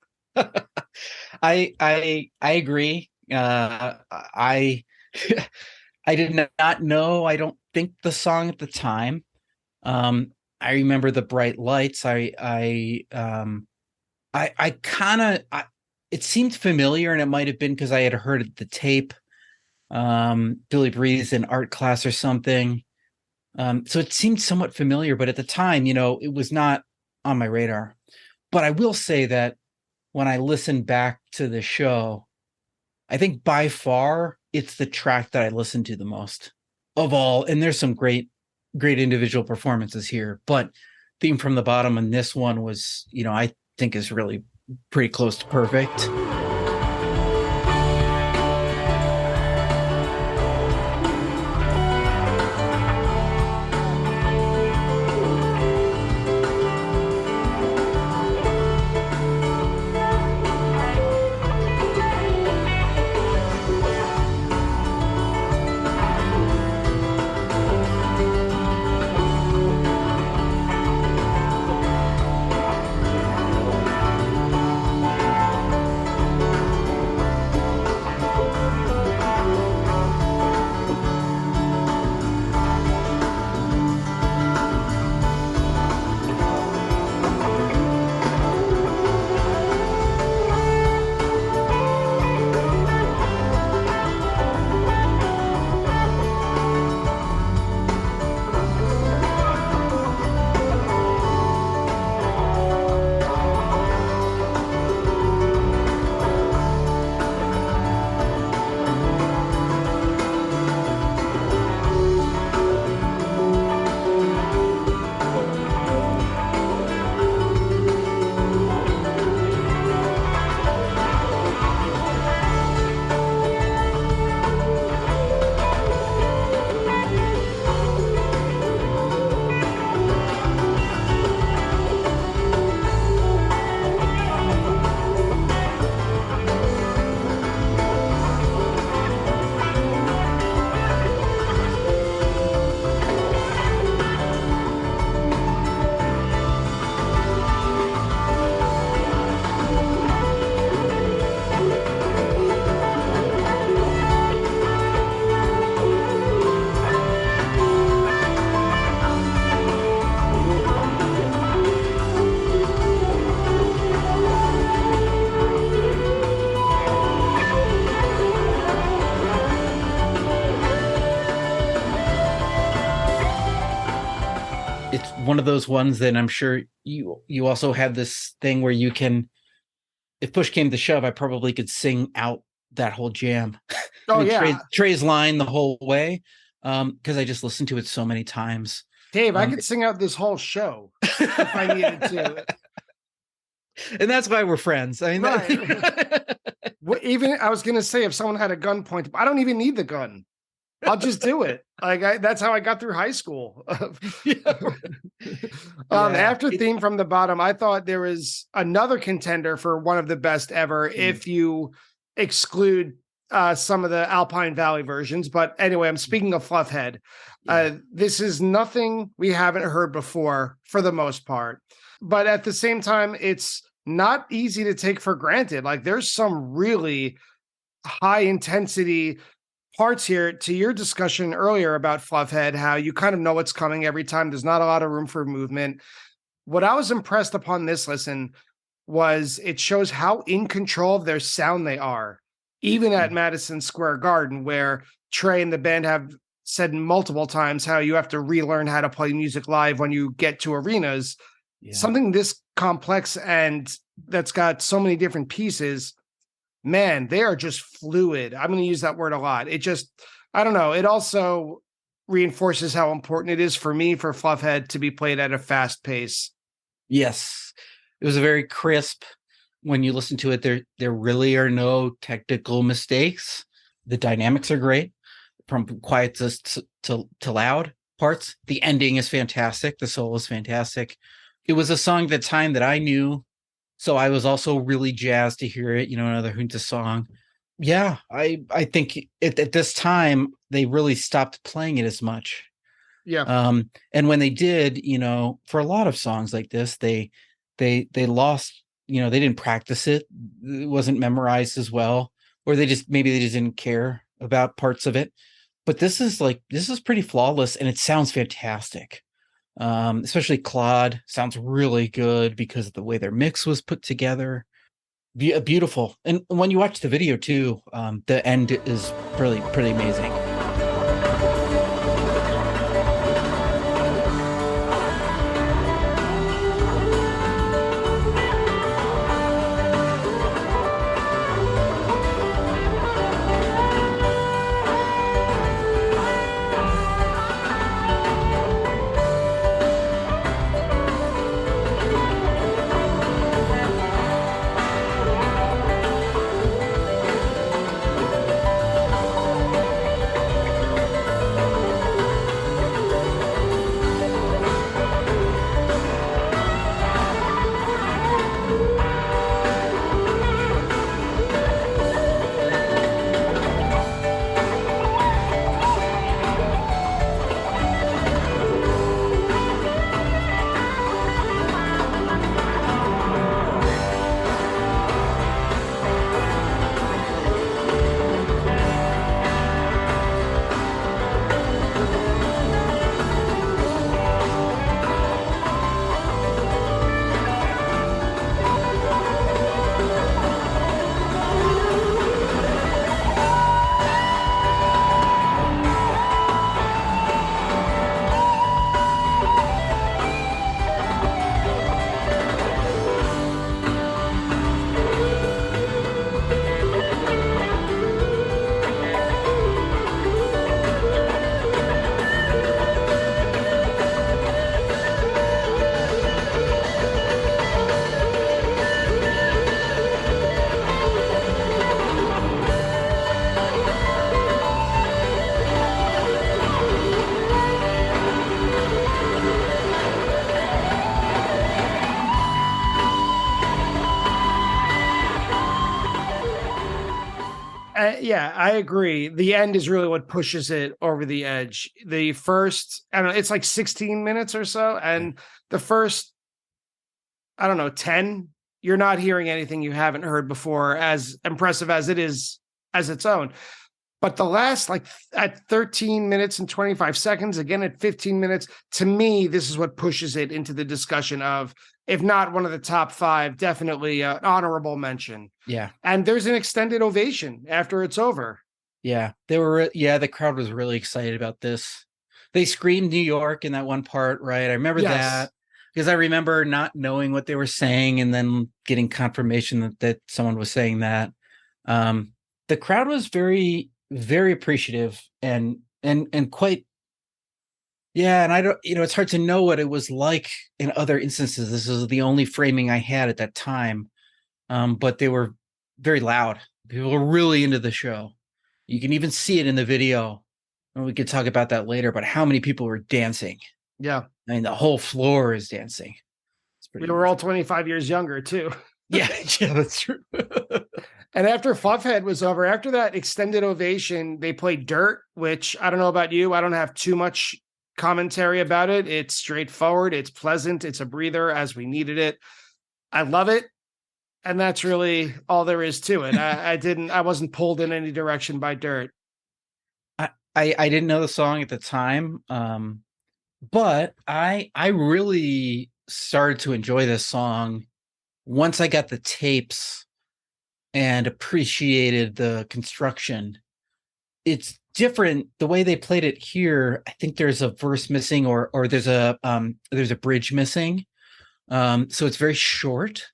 I agree. I I did not know, I don't think, the song at the time. I remember the bright lights. I kind of, it seemed familiar, and it might have been because I had heard the tape. Billy Breeze in art class or something. So it seemed somewhat familiar, but at the time, it was not on my radar. But I will say that when I listen back to the show, I think by far it's the track that I listen to the most of all. And there's some great individual performances here, but Theme from the Bottom and this one was, I think is really pretty close to perfect. It's one of those ones that I'm sure you also have this thing where you can, if push came to shove, I probably could sing out that whole jam. Oh, yeah. Trey's line the whole way, because I just listened to it so many times. Dave, I could sing out this whole show if I needed to. And that's why we're friends. I mean, right. Even I was going to say, if someone had a gun pointed, I don't even need the gun. I'll just do it. That's how I got through high school. After Theme from the Bottom, I thought there was another contender for one of the best ever, if you exclude some of the Alpine Valley versions. But anyway, I'm speaking of Fluffhead. This is nothing we haven't heard before for the most part. But at the same time, it's not easy to take for granted. Like, there's some really high intensity parts here. To your discussion earlier about Fluffhead, how you kind of know what's coming every time. There's not a lot of room for movement. What I was impressed upon this listen was it shows how in control of their sound they are, even at Madison Square Garden, where Trey and the band have said multiple times how you have to relearn how to play music live when you get to arenas. Something this complex and that's got so many different pieces, man, they are just fluid. I'm going to use that word a lot. It just, I don't know. It also reinforces how important it is for me for Fluffhead to be played at a fast pace. Yes. It was a very crisp, when you listen to it, there really are no technical mistakes. The dynamics are great, from quiet to loud parts. The ending is fantastic. The solo is fantastic. It was a song at the time that I knew, so I was also really jazzed to hear it. Another Junta song. Yeah, I think at this time they really stopped playing it as much. Yeah. And when they did, for a lot of songs like this, they lost, they didn't practice it. It wasn't memorized as well, or maybe they just didn't care about parts of it. But this is pretty flawless, and it sounds fantastic. Especially Claude sounds really good because of the way their mix was put together. Beautiful. And when you watch the video too, the end is really pretty amazing. Yeah, I agree. The end is really what pushes it over the edge. The first, I don't know, it's like 16 minutes or so. And the first, I don't know, 10, you're not hearing anything you haven't heard before, as impressive as it is as its own. But the last, like at 13 minutes and 25 seconds, again at 15 minutes, to me, this is what pushes it into the discussion of, if not one of the top 5, definitely an honorable mention. Yeah. And there's an extended ovation after it's over. Yeah. The crowd was really excited about this. They screamed New York in that one part, right? I remember that because I remember not knowing what they were saying and then getting confirmation that someone was saying that. The crowd was very, very appreciative and quite, yeah. And I don't, it's hard to know what it was like in other instances. This is the only framing I had at that time. But they were very loud. People were really into the show. You can even see it in the video. And we could talk about that later, but how many people were dancing? Yeah. I mean, the whole floor is dancing. We were all 25 years younger too. Yeah, that's true. And after Fluffhead was over, after that extended ovation, they played Dirt, which I don't know about you. I don't have too much commentary about it. It's straightforward. It's pleasant. It's a breather as we needed it. I love it. And that's really all there is to it. I wasn't pulled in any direction by Dirt. I didn't know the song at the time. But I really started to enjoy this song once I got the tapes and appreciated the construction. It's different the way they played it here. I think there's a verse missing or there's a bridge missing. So it's very short.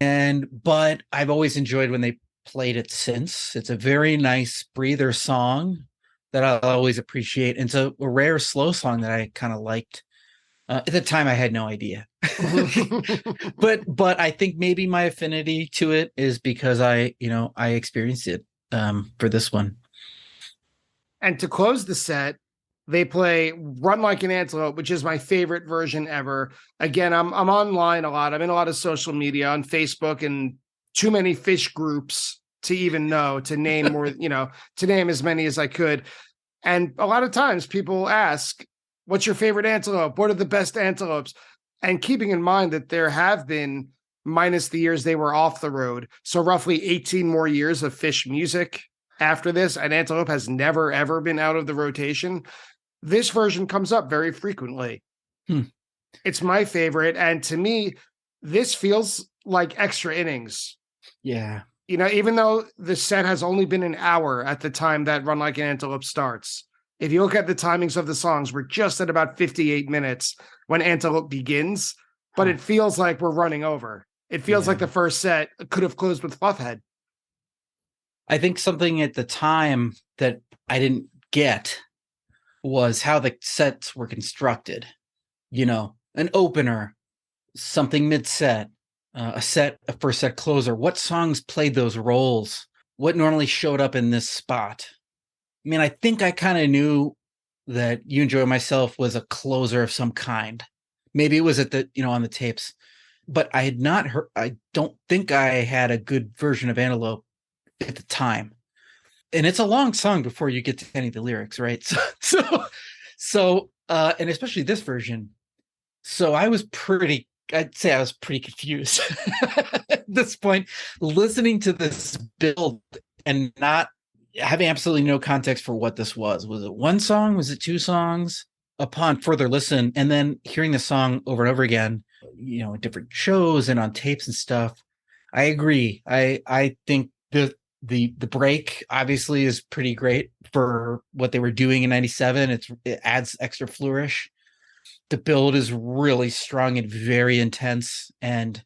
But I've always enjoyed when they played it since. It's a very nice breather song that I'll always appreciate. And it's a rare slow song that I kind of liked. At the time, I had no idea. but I think maybe my affinity to it is because I experienced it for this one. And to close the set, they play Run Like an Antelope, which is my favorite version ever. Again, I'm online a lot. I'm in a lot of social media on Facebook and too many fish groups to even know to name more, to name as many as I could. And a lot of times people ask, what's your favorite antelope? What are the best antelopes? And keeping in mind that there have been, minus the years they were off the road, so roughly 18 more years of fish music after this, an antelope has never, ever been out of the rotation. This version comes up very frequently. It's my favorite. And to me, this feels like extra innings. Yeah. Even though the set has only been an hour at the time that Run Like an Antelope starts, if you look at the timings of the songs, we're just at about 58 minutes when Antelope begins, but it feels like we're running over. It feels like the first set could have closed with Fluffhead. I think something at the time that I didn't get was how the sets were constructed. An opener, something mid-set, a first set closer. What songs played those roles? What normally showed up in this spot? I mean, I think I kind of knew that You Enjoy Myself was a closer of some kind. Maybe it was at the, on the tapes, but I had not heard, I don't think I had a good version of Antelope at the time. And it's a long song before you get to any of the lyrics, right? So, and especially this version. So I'd say I was pretty confused at this point, listening to this build and not having absolutely no context for what this was. Was it one song? Was it two songs? Upon further listen, and then hearing the song over and over again, at different shows and on tapes and stuff, I agree. I think the break obviously is pretty great for what they were doing in '97. It adds extra flourish. The build is really strong and very intense, and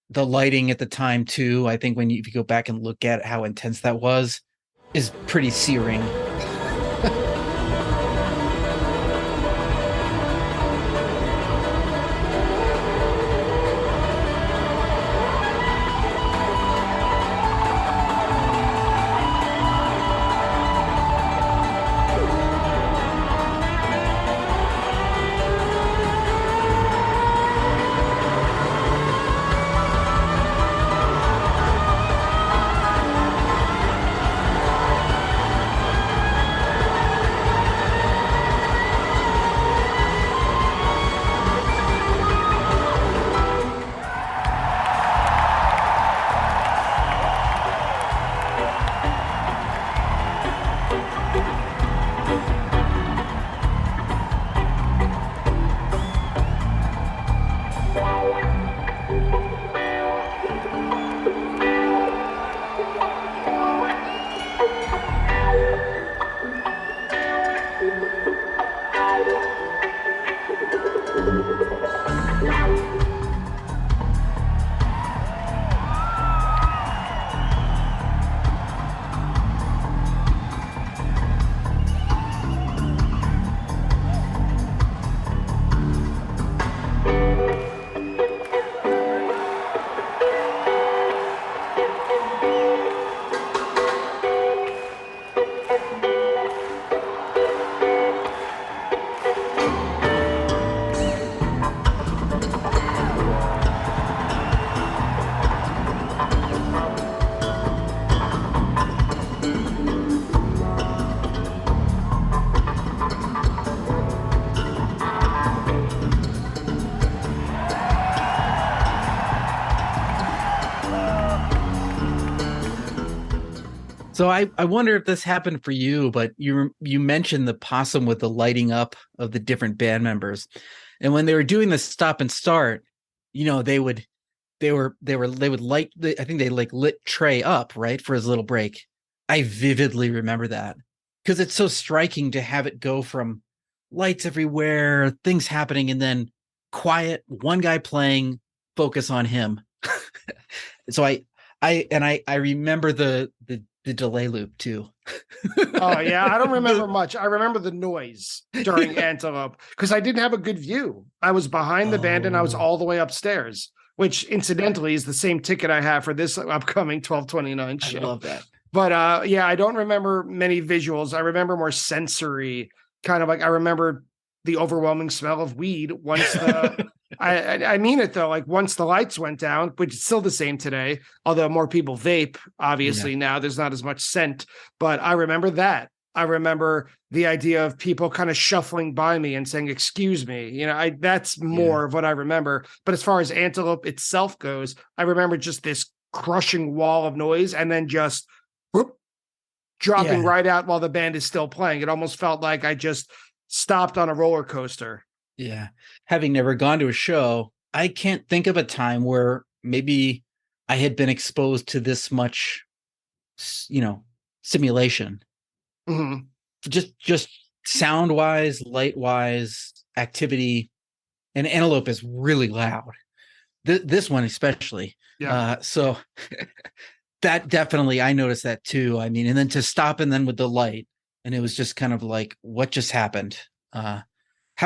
the lighting at the time too. I think if you go back and look at how intense that was, is pretty searing. So I wonder if this happened for you, but you mentioned the possum with the lighting up of the different band members, and when they were doing the stop and start, they would light. I think they lit Trey up right for his little break. I vividly remember that because it's so striking to have it go from lights everywhere, things happening, and then quiet, one guy playing, focus on him. So I remember the the delay loop too. Oh yeah, I don't remember much. I remember the noise during Antelope because I didn't have a good view. I was behind the band and I was all the way upstairs, which incidentally is the same ticket I have for this upcoming 12/29 show. I love that. But yeah, I don't remember many visuals. I remember more sensory, kind of like I remember the overwhelming smell of weed once the I mean it though, like once the lights went down, which is still the same today, although more people vape, obviously now there's not as much scent, but I remember that. I remember the idea of people kind of shuffling by me and saying, excuse me, you know, that's more of what I remember. But as far as Antelope itself goes, I remember just this crushing wall of noise and then just whoop, dropping right out while the band is still playing. It almost felt like I just stopped on a roller coaster. Yeah. Having never gone to a show, I can't think of a time where maybe I had been exposed to this much, you know, simulation. Mm-hmm. Just sound wise, light wise, activity. And Antelope is really loud. This one especially. Yeah. So that definitely, I noticed that too. I mean, and then to stop and then with the light, and it was just kind of like, what just happened? How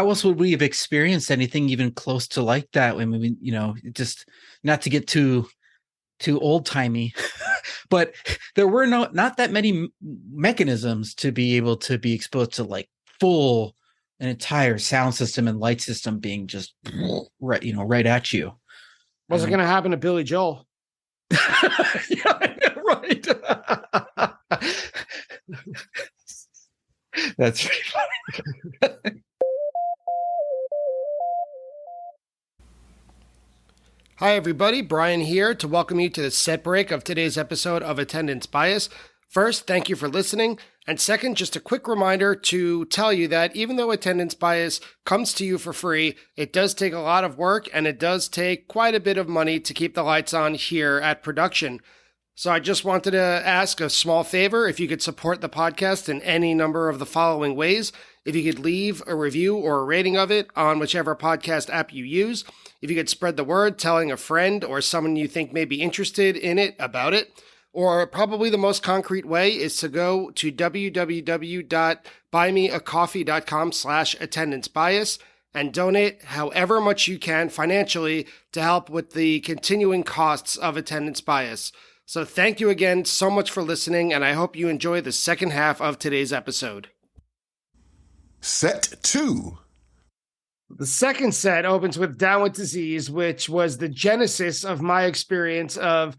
else would we have experienced anything even close to like that? I mean, you know, just not to get too old timey, but there were not that many mechanisms to be able to be exposed to like an entire sound system and light system being just right at you. Was it going to happen to Billy Joel? Yeah, right. That's pretty funny. Hi, everybody. Brian here to welcome you to the set break of today's episode of Attendance Bias. First, thank you for listening. And second, just a quick reminder to tell you that even though Attendance Bias comes to you for free, it does take a lot of work and it does take quite a bit of money to keep the lights on here at production. So I just wanted to ask a small favor if you could support the podcast in any number of the following ways. If you could leave a review or a rating of it on whichever podcast app you use. If you could spread the word, telling a friend or someone you think may be interested in it about it. Or probably the most concrete way is to go to www.buymeacoffee.com/attendancebias and donate however much you can financially to help with the continuing costs of Attendance Bias. So thank you again so much for listening, and I hope you enjoy the second half of today's episode. Set 2. The second set opens with Down with Disease, which was the genesis of my experience of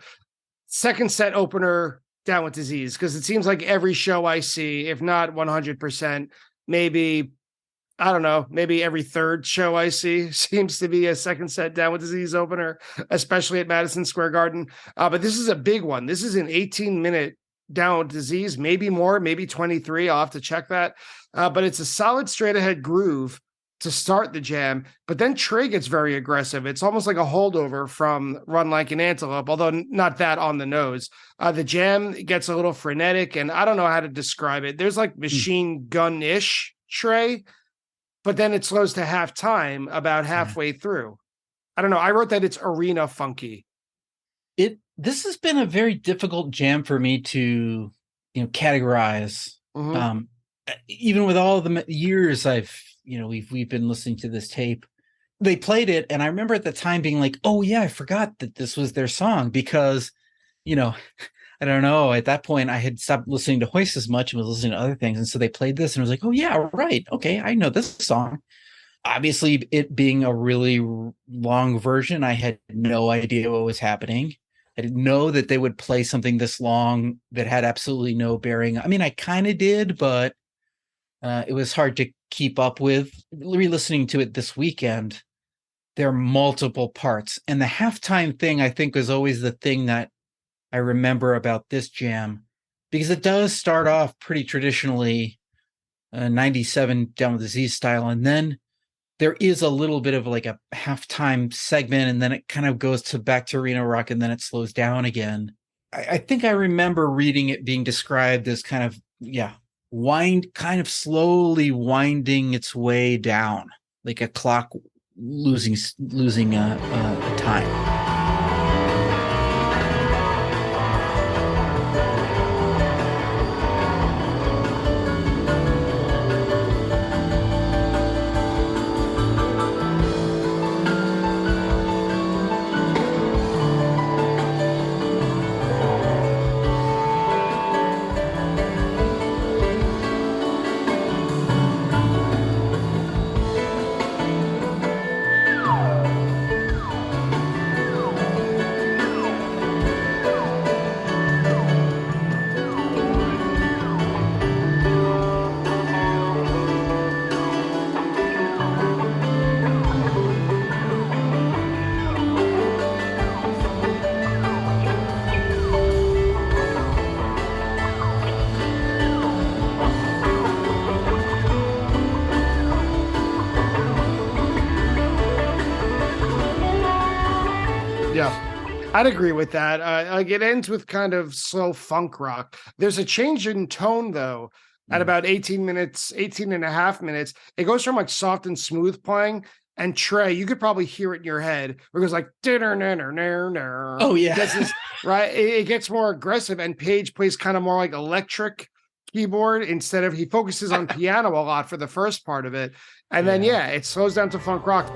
second set opener Down with Disease, because it seems like every show I see, if not 100%, maybe, I don't know, maybe every third show I see seems to be a second set Down with Disease opener, especially at Madison Square Garden. But this is a big one. This is an 18-minute Down with Disease, maybe more, maybe 23. I'll have to check that. But it's a solid straight ahead groove to start the jam, but then Trey gets very aggressive. It's almost like a holdover from Run Like an Antelope, although not that on the nose. The jam gets a little frenetic, and I don't know how to describe it. There's like machine gun-ish Trey, but then it slows to halftime about halfway through. I don't know. I wrote that it's arena funky. This has been a very difficult jam for me to, categorize. Mm-hmm. Even with all the years we've been listening to this tape, they played it. And I remember at the time being like, oh yeah, I forgot that this was their song because, I don't know, at that point I had stopped listening to Hoist as much and was listening to other things. And so they played this and I was like, oh yeah, right. Okay. I know this song. Obviously it being a really long version, I had no idea what was happening. I didn't know that they would play something this long that had absolutely no bearing. I mean, I kind of did, but it was hard to keep up with. Re-listening to it this weekend, there are multiple parts. And the halftime thing, I think, was always the thing that I remember about this jam, because it does start off pretty traditionally 97 Down with Disease style. And then there is a little bit of like a halftime segment, and then it kind of goes back to arena rock, and then it slows down again. I think I remember reading it being described as kind of, kind of slowly winding its way down, like a clock losing time. Yeah. I'd agree with that. Like it ends with kind of slow funk rock. There's a change in tone though. At about 18 minutes, 18 and a half minutes, it goes from like soft and smooth playing. And Trey, you could probably hear it in your head. Where it goes like, oh yeah, it gets this, right? It gets more aggressive, and Page plays kind of more like electric keyboard instead of, he focuses on piano a lot for the first part of it. And then, it slows down to funk rock.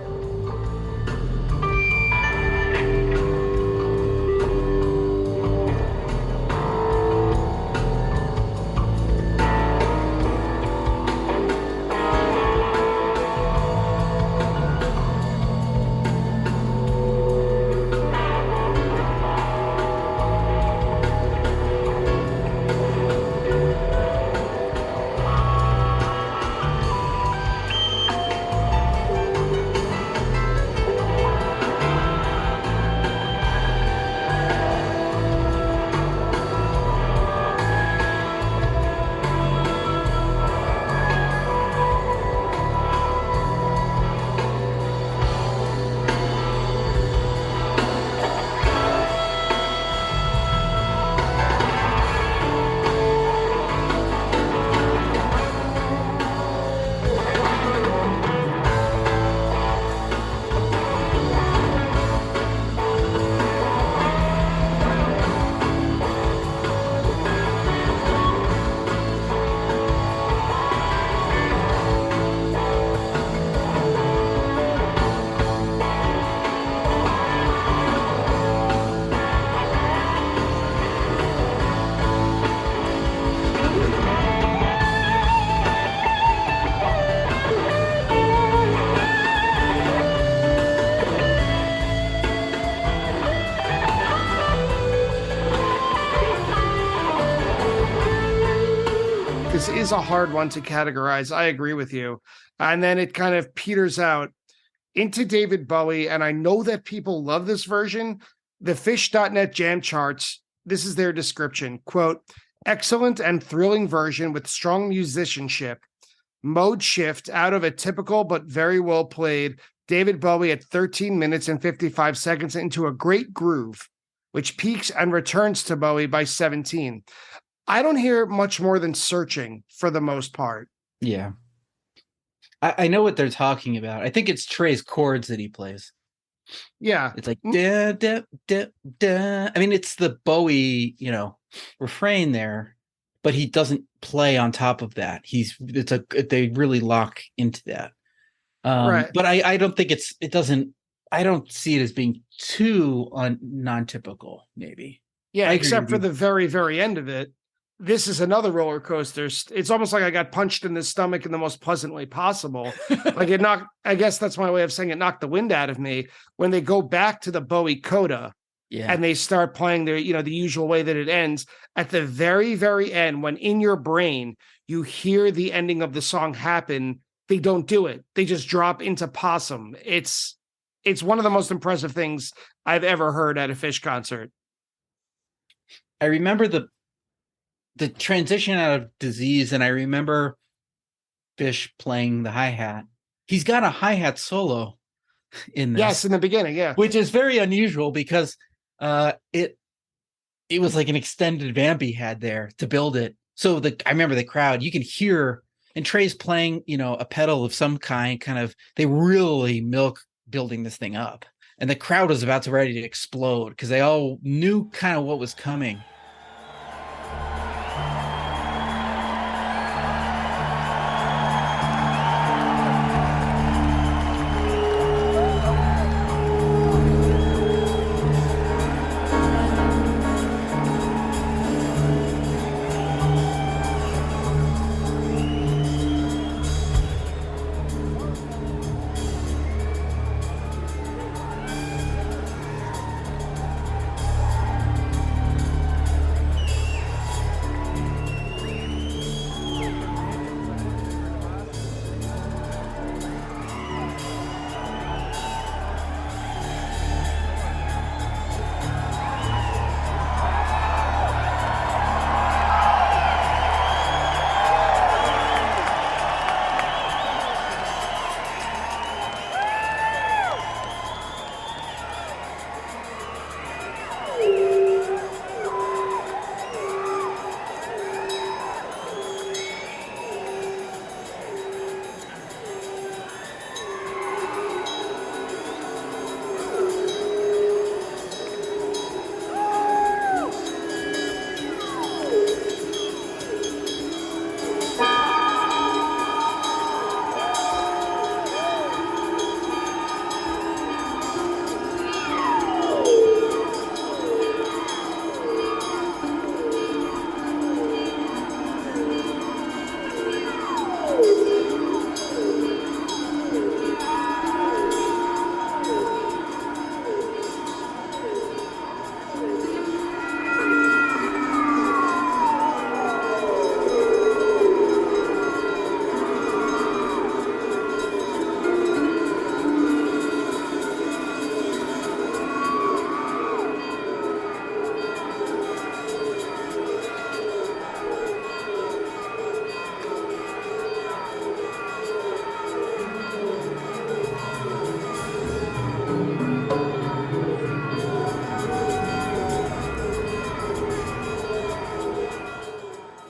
This is a hard one to categorize. I agree with you. And then it kind of peters out into David Bowie. And I know that people love this version. The Fish.net Jam Charts, this is their description. Quote, excellent and thrilling version with strong musicianship. Mode shift out of a typical but very well played David Bowie at 13 minutes and 55 seconds into a great groove, which peaks and returns to Bowie by 17. I don't hear much more than searching for the most part. Yeah. I know what they're talking about. I think it's Trey's chords that he plays. Yeah. It's like, da, da, da, da. I mean, it's the Bowie, refrain there, but he doesn't play on top of that. They really lock into that. Right. But I don't think I don't see it as being too non-typical, maybe. Yeah, except for the very, very end of it. This is another roller coaster. It's almost like I got punched in the stomach in the most pleasant way possible. Like I guess that's my way of saying it knocked the wind out of me when they go back to the Bowie coda and they start playing their, the usual way that it ends at the very, very end, when in your brain, you hear the ending of the song happen. They don't do it. They just drop into Possum. It's one of the most impressive things I've ever heard at a Fish concert. I remember the transition out of Disease, and I remember Fish playing the hi-hat. He's got a hi-hat solo in this. Yes, in the beginning, yeah. Which is very unusual because it was like an extended vamp he had there to build it. So I remember the crowd, you can hear, and Trey's playing, a pedal of some kind of, they really milk building this thing up. And the crowd was about to ready to explode because they all knew kind of what was coming.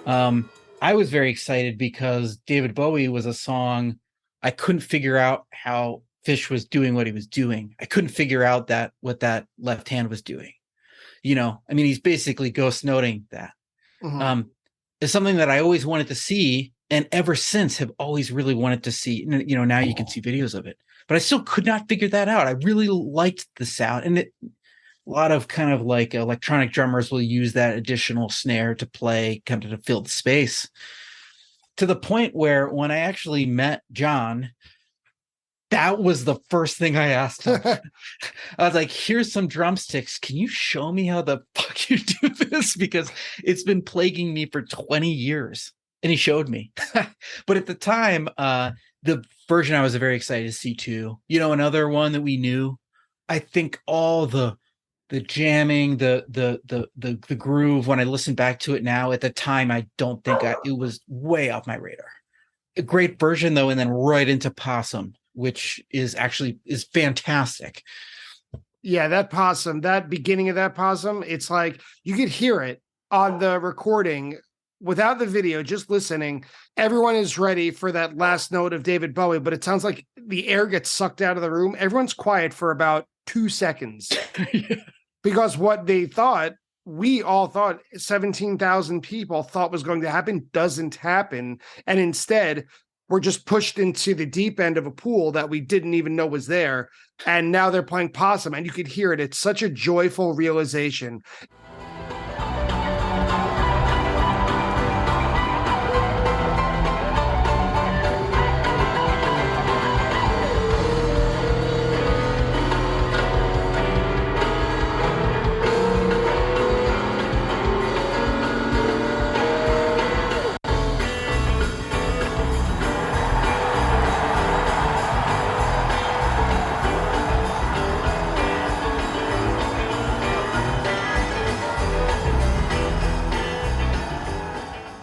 I was very excited because David Bowie was a song I couldn't figure out how Fish was doing what he was doing. I couldn't figure out what that left hand was doing. I mean, he's basically ghost noting that. Mhm. It's something that I always wanted to see, and ever since have always really wanted to see. Now you can see videos of it, but I still could not figure that out. I really liked the sound, and a lot of kind of like electronic drummers will use that additional snare to play, kind of to fill the space. To the point where when I actually met John, that was the first thing I asked him. I was like, here's some drumsticks. Can you show me how the fuck you do this? Because it's been plaguing me for 20 years. And he showed me. But at the time, the version I was very excited to see too. Another one that we knew. I think all the jamming, the groove, when I listen back to it now, at the time, I don't think it was way off my radar. A great version though, and then right into Possum, which is fantastic. Yeah, that beginning of that Possum, it's like you could hear it on the recording without the video, just listening. Everyone is ready for that last note of David Bowie, but it sounds like the air gets sucked out of the room. Everyone's quiet for about 2 seconds. Yeah. Because what we all thought 17,000 people thought was going to happen doesn't happen. And instead, we're just pushed into the deep end of a pool that we didn't even know was there. And now they're playing Possum, and you could hear it. It's such a joyful realization.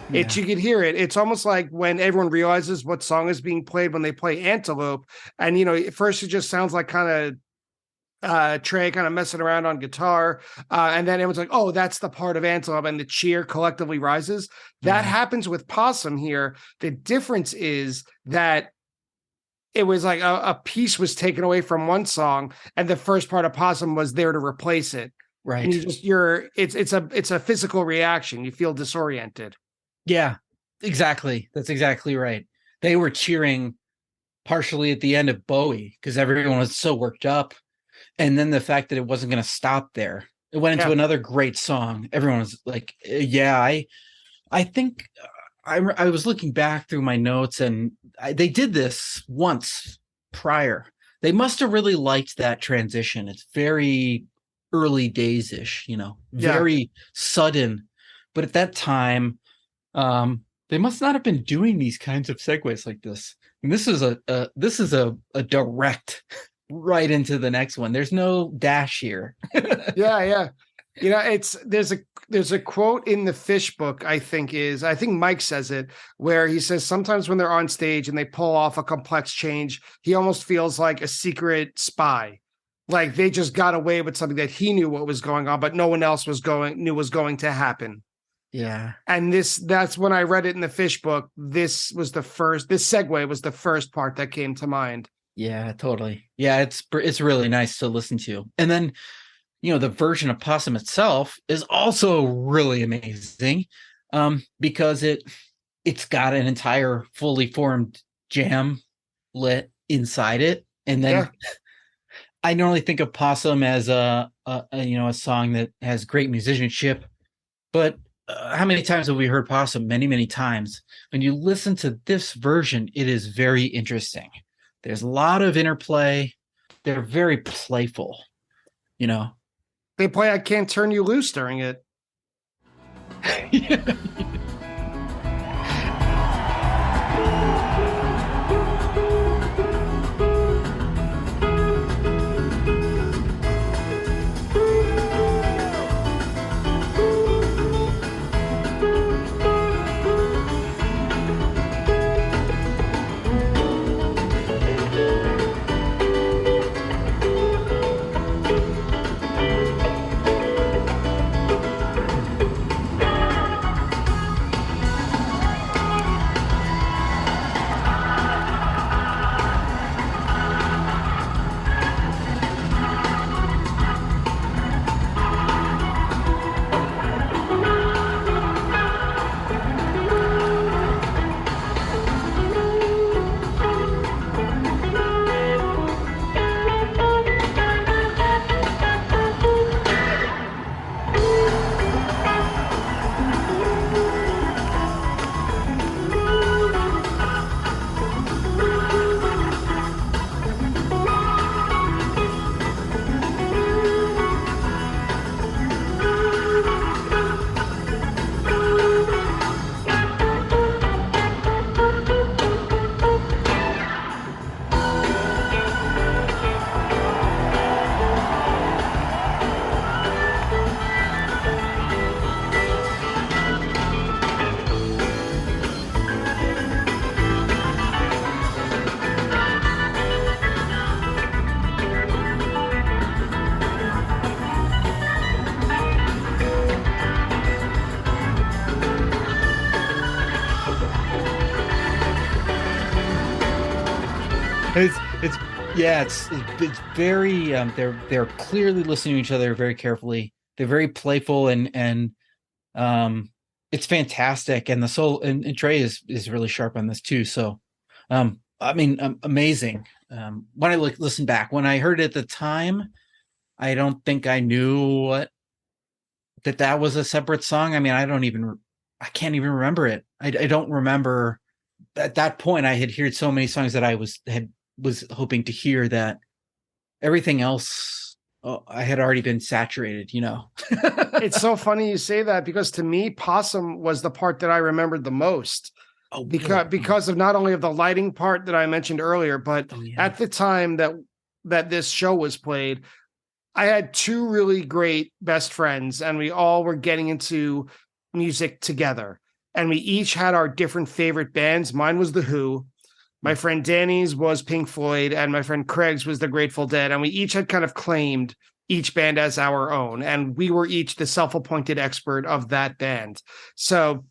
Yeah. You could hear it. It's almost like when everyone realizes what song is being played when they play Antelope. And, at first it just sounds like kind of Trey kind of messing around on guitar. And then everyone's like, oh, that's the part of Antelope. And the cheer collectively rises. That happens with Possum here. The difference is that it was like a piece was taken away from one song, and the first part of Possum was there to replace it. Right. And it's a physical reaction. You feel disoriented. Yeah, exactly. That's exactly right. They were cheering partially at the end of Bowie because everyone was so worked up. And then the fact that it wasn't going to stop there. It went into another great song. Everyone was like, yeah, I think I was looking back through my notes, and they did this once prior. They must have really liked that transition. It's very early days-ish, very sudden. But at that time, they must not have been doing these kinds of segues like this. And this is a direct right into the next one. There's no dash here. Yeah. There's a quote in the Fish book, I think Mike says it, where he says sometimes when they're on stage and they pull off a complex change, he almost feels like a secret spy. Like they just got away with something that he knew what was going on, but no one else knew was going to happen. Yeah. And that's when I read it in the Fish book. This segue was the first part that came to mind. Yeah, totally. Yeah, it's really nice to listen to. And then, the version of Possum itself is also really amazing, because it's got an entire fully formed jam lit inside it. And then I normally think of Possum as a song that has great musicianship, but how many times have we heard Possum? Many, many times. When you listen to this version, it is very interesting. There's a lot of interplay. They're very playful, They play I Can't Turn You Loose during it. Yeah. It's yeah, it's very they're clearly listening to each other very carefully. They're very playful and it's fantastic. And the soul and Trey is really sharp on this too. So I mean amazing. When I listen back, when I heard it at the time, I don't think I knew that was a separate song. I mean, I can't even remember it. I don't remember at that point. I had heard so many songs that I was hoping to hear that everything else I had already been saturated, It's so funny you say that, because to me, Possum was the part that I remembered the most. Oh, because of not only of the lighting part that I mentioned earlier, but at the time that this show was played, I had two really great best friends, and we all were getting into music together. And we each had our different favorite bands. Mine was The Who. My friend Danny's was Pink Floyd, and my friend Craig's was The Grateful Dead. And we each had kind of claimed each band as our own. And we were each the self-appointed expert of that band. So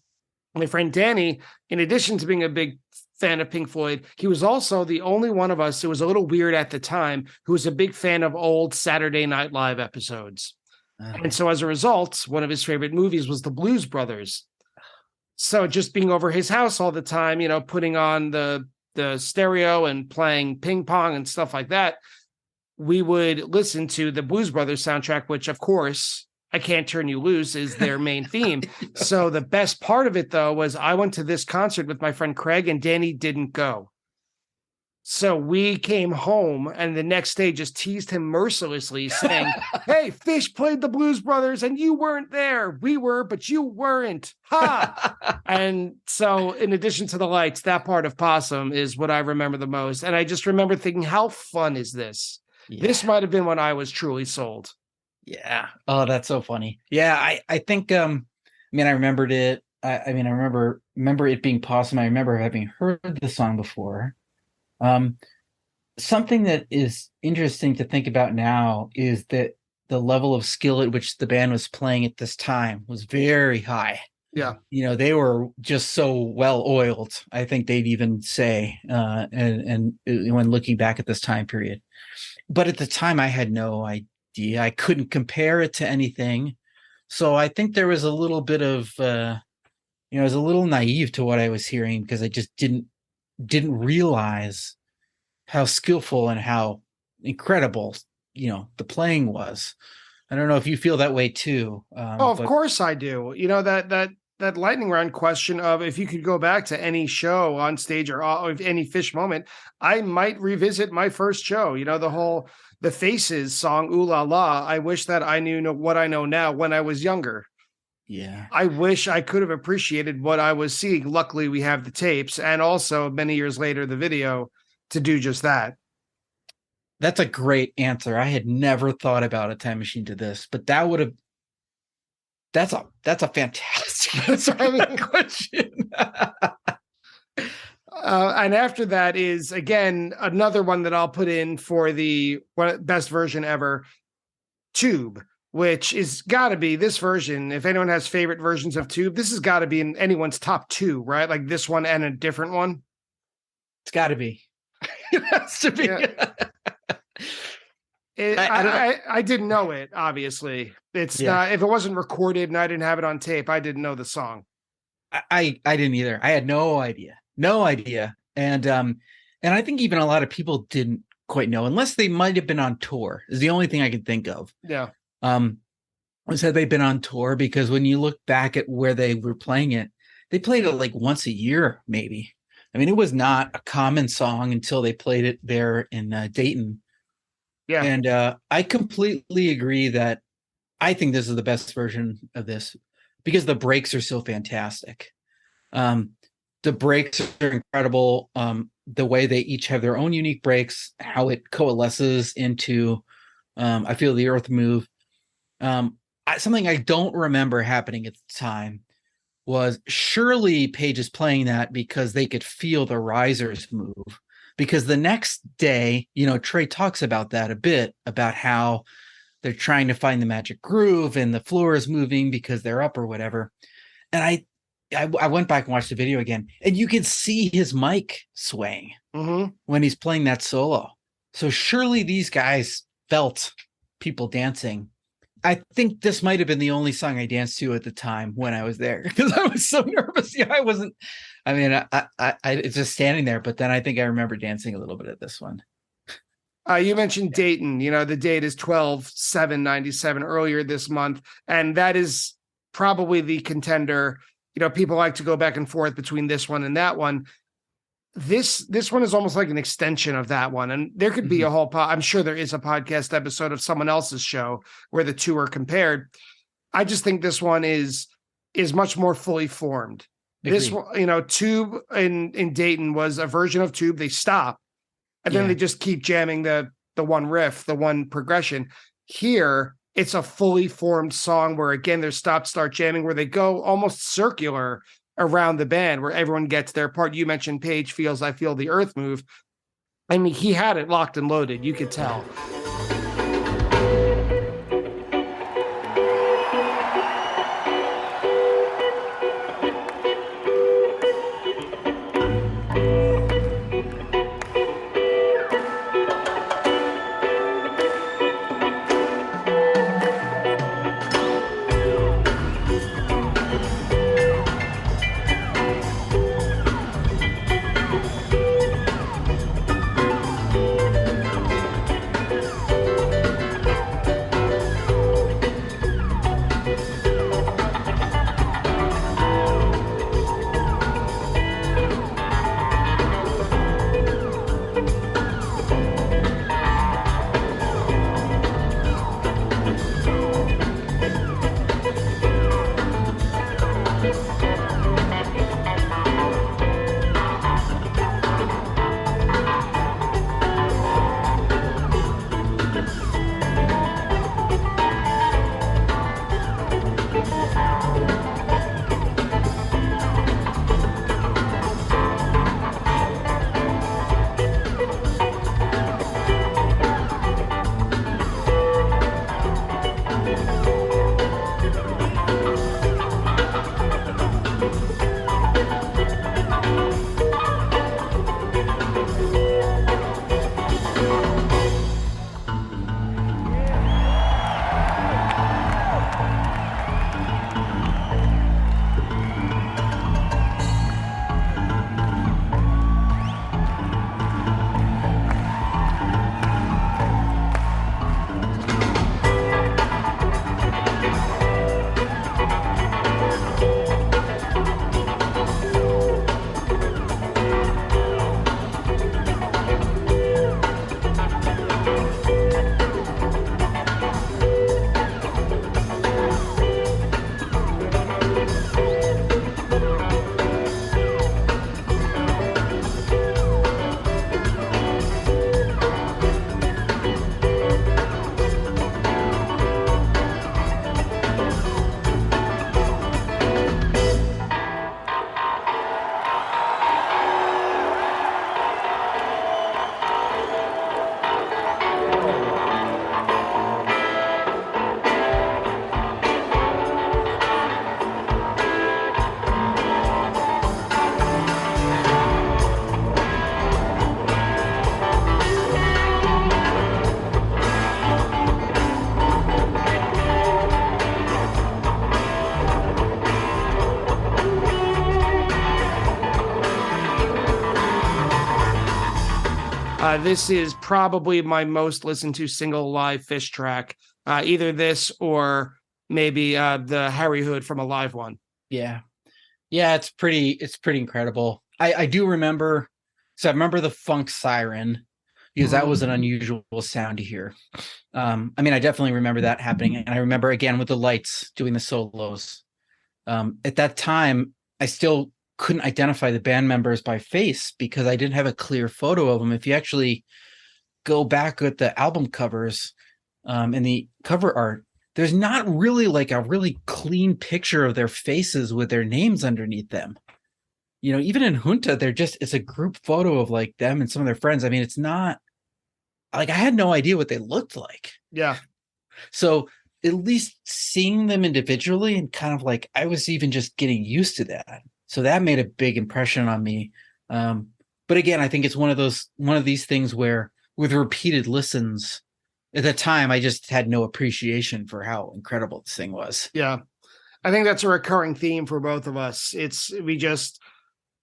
my friend Danny, in addition to being a big fan of Pink Floyd, he was also the only one of us who was a little weird at the time, who was a big fan of old Saturday Night Live episodes. And so as a result, one of his favorite movies was the Blues Brothers. So just being over his house all the time, putting on the stereo and playing ping pong and stuff like that, we would listen to the Blues Brothers soundtrack, which of course, I Can't Turn You Loose is their main theme. So the best part of it, though, was I went to this concert with my friend Craig, and Danny didn't go. So we came home, and the next day just teased him mercilessly, saying, "Hey, Fish played the Blues Brothers and you weren't there. We were, but you weren't. Ha!" And so in addition to the lights, that part of Possum is what I remember the most. And I just remember thinking, how fun is this? Yeah. This might have been when I was truly sold. Yeah. Oh, that's so funny. Yeah, I think I remembered it. I remember it being Possum. I remember having heard the song before. Something that is interesting to think about now is that the level of skill at which the band was playing at this time was very high. Yeah. They were just so well oiled, I think they'd even say, and when looking back at this time period. But at the time I had no idea. I couldn't compare it to anything. So I think there was a little bit of, I was a little naive to what I was hearing, because I just didn't realize how skillful and how incredible, the playing was. I don't know if you feel that way too. Of course I do. That lightning round question of if you could go back to any show on stage or any Fish moment, I might revisit my first show. The Faces song, Ooh La La. I wish that I knew what I know now when I was younger. Yeah. I wish I could have appreciated what I was seeing. Luckily, we have the tapes, and also many years later, the video to do just that. That's a great answer. I had never thought about a time machine to this, but that's a fantastic answer to that question. And after that is, again, another one that I'll put in for the best version ever, Tube, which is got to be this version. If anyone has favorite versions of Tube, this has got to be in anyone's top two, right? Like this one and a different one. It's got to be. It has to be. Yeah. I didn't know it, obviously. It's not, if it wasn't recorded and I didn't have it on tape, I didn't know the song. I didn't either. I had no idea. And I think even a lot of people didn't quite know, unless they might have been on tour, is the only thing I can think of. Yeah. I said they've been on tour, because when you look back at where they were playing it, they played it like once a year, maybe. I mean, it was not a common song until they played it there in Dayton. Yeah. And I completely agree that I think this is the best version of this, because the breaks are so fantastic. The breaks are incredible. The way they each have their own unique breaks, how it coalesces into I Feel the Earth Move. Something I don't remember happening at the time was surely Page is playing that because they could feel the risers move. Because the next day, Trey talks about that a bit, about how they're trying to find the magic groove and the floor is moving because they're up or whatever. And I went back and watched the video again, and you can see his mic swaying when he's playing that solo. So surely these guys felt people dancing. I think this might have been the only song I danced to at the time when I was there, because I was so nervous. Yeah, I wasn't. I mean, I it's just standing there, but then I think I remember dancing a little bit at this one. You mentioned Dayton. The date is 12/7/97 earlier this month, and that is probably the contender. People like to go back and forth between this one and that one. This one is almost like an extension of that one, and there could be a whole I'm sure there is a podcast episode of someone else's show where the two are compared. I just think this one is much more fully formed. Agreed. This one, Tube in Dayton was a version of Tube. They stop, and then they just keep jamming the one riff, the one progression. Here, it's a fully formed song where, again, there's stop-start jamming where they go almost circular around the band where everyone gets their part. You mentioned Page feels I Feel the Earth move. I mean, he had it locked and loaded. You could tell. This is probably my most listened to single live Fish track. Either this or maybe the Harry Hood from a live one. Yeah. It's pretty incredible. I do remember. So I remember the funk siren because that was an unusual sound to hear. I mean, I definitely remember that happening. And I remember again with the lights doing the solos. At that time, I still couldn't identify the band members by face because I didn't have a clear photo of them. If you actually go back at the album covers and the cover art, there's not really like a really clean picture of their faces with their names underneath them. Even in Junta, it's a group photo of like them and some of their friends. I mean, it's not like I had no idea what they looked like. Yeah. So at least seeing them individually and kind of like I was even just getting used to that. So that made a big impression on me. But again, I think it's one of these things where with repeated listens, at the time, I just had no appreciation for how incredible this thing was. Yeah. I think that's a recurring theme for both of us. We just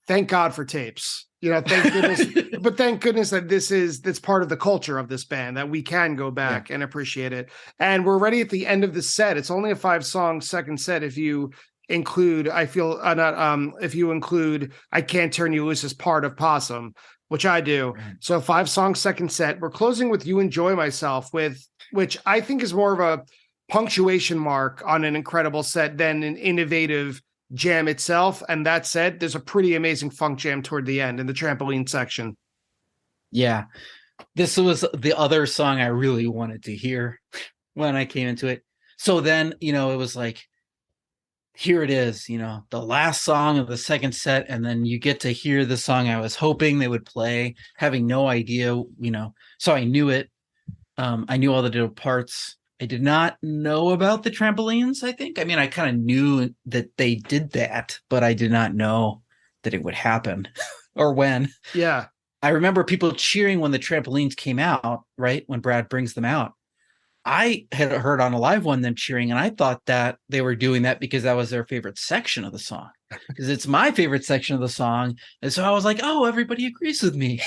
thank God for tapes. Thank goodness, but thank goodness that that's part of the culture of this band, that we can go back and appreciate it. And we're already at the end of the set. It's only a 5-song second set if you include, if you include I Can't Turn You Loose as part of Possum, which I do. Right. So 5-song second set. We're closing with You Enjoy Myself, which I think is more of a punctuation mark on an incredible set than an innovative jam itself. And that said, there's a pretty amazing funk jam toward the end in the trampoline section. Yeah. This was the other song I really wanted to hear when I came into it. So then, it was like, here it is, the last song of the second set. And then you get to hear the song I was hoping they would play, having no idea, so I knew it. I knew all the little parts. I did not know about the trampolines, I think. I mean, I kind of knew that they did that, but I did not know that it would happen or when. Yeah. I remember people cheering when the trampolines came out, right? When Brad brings them out. I had heard on a live one them cheering, and I thought that they were doing that because that was their favorite section of the song, because it's my favorite section of the song. And so I was like, oh, everybody agrees with me.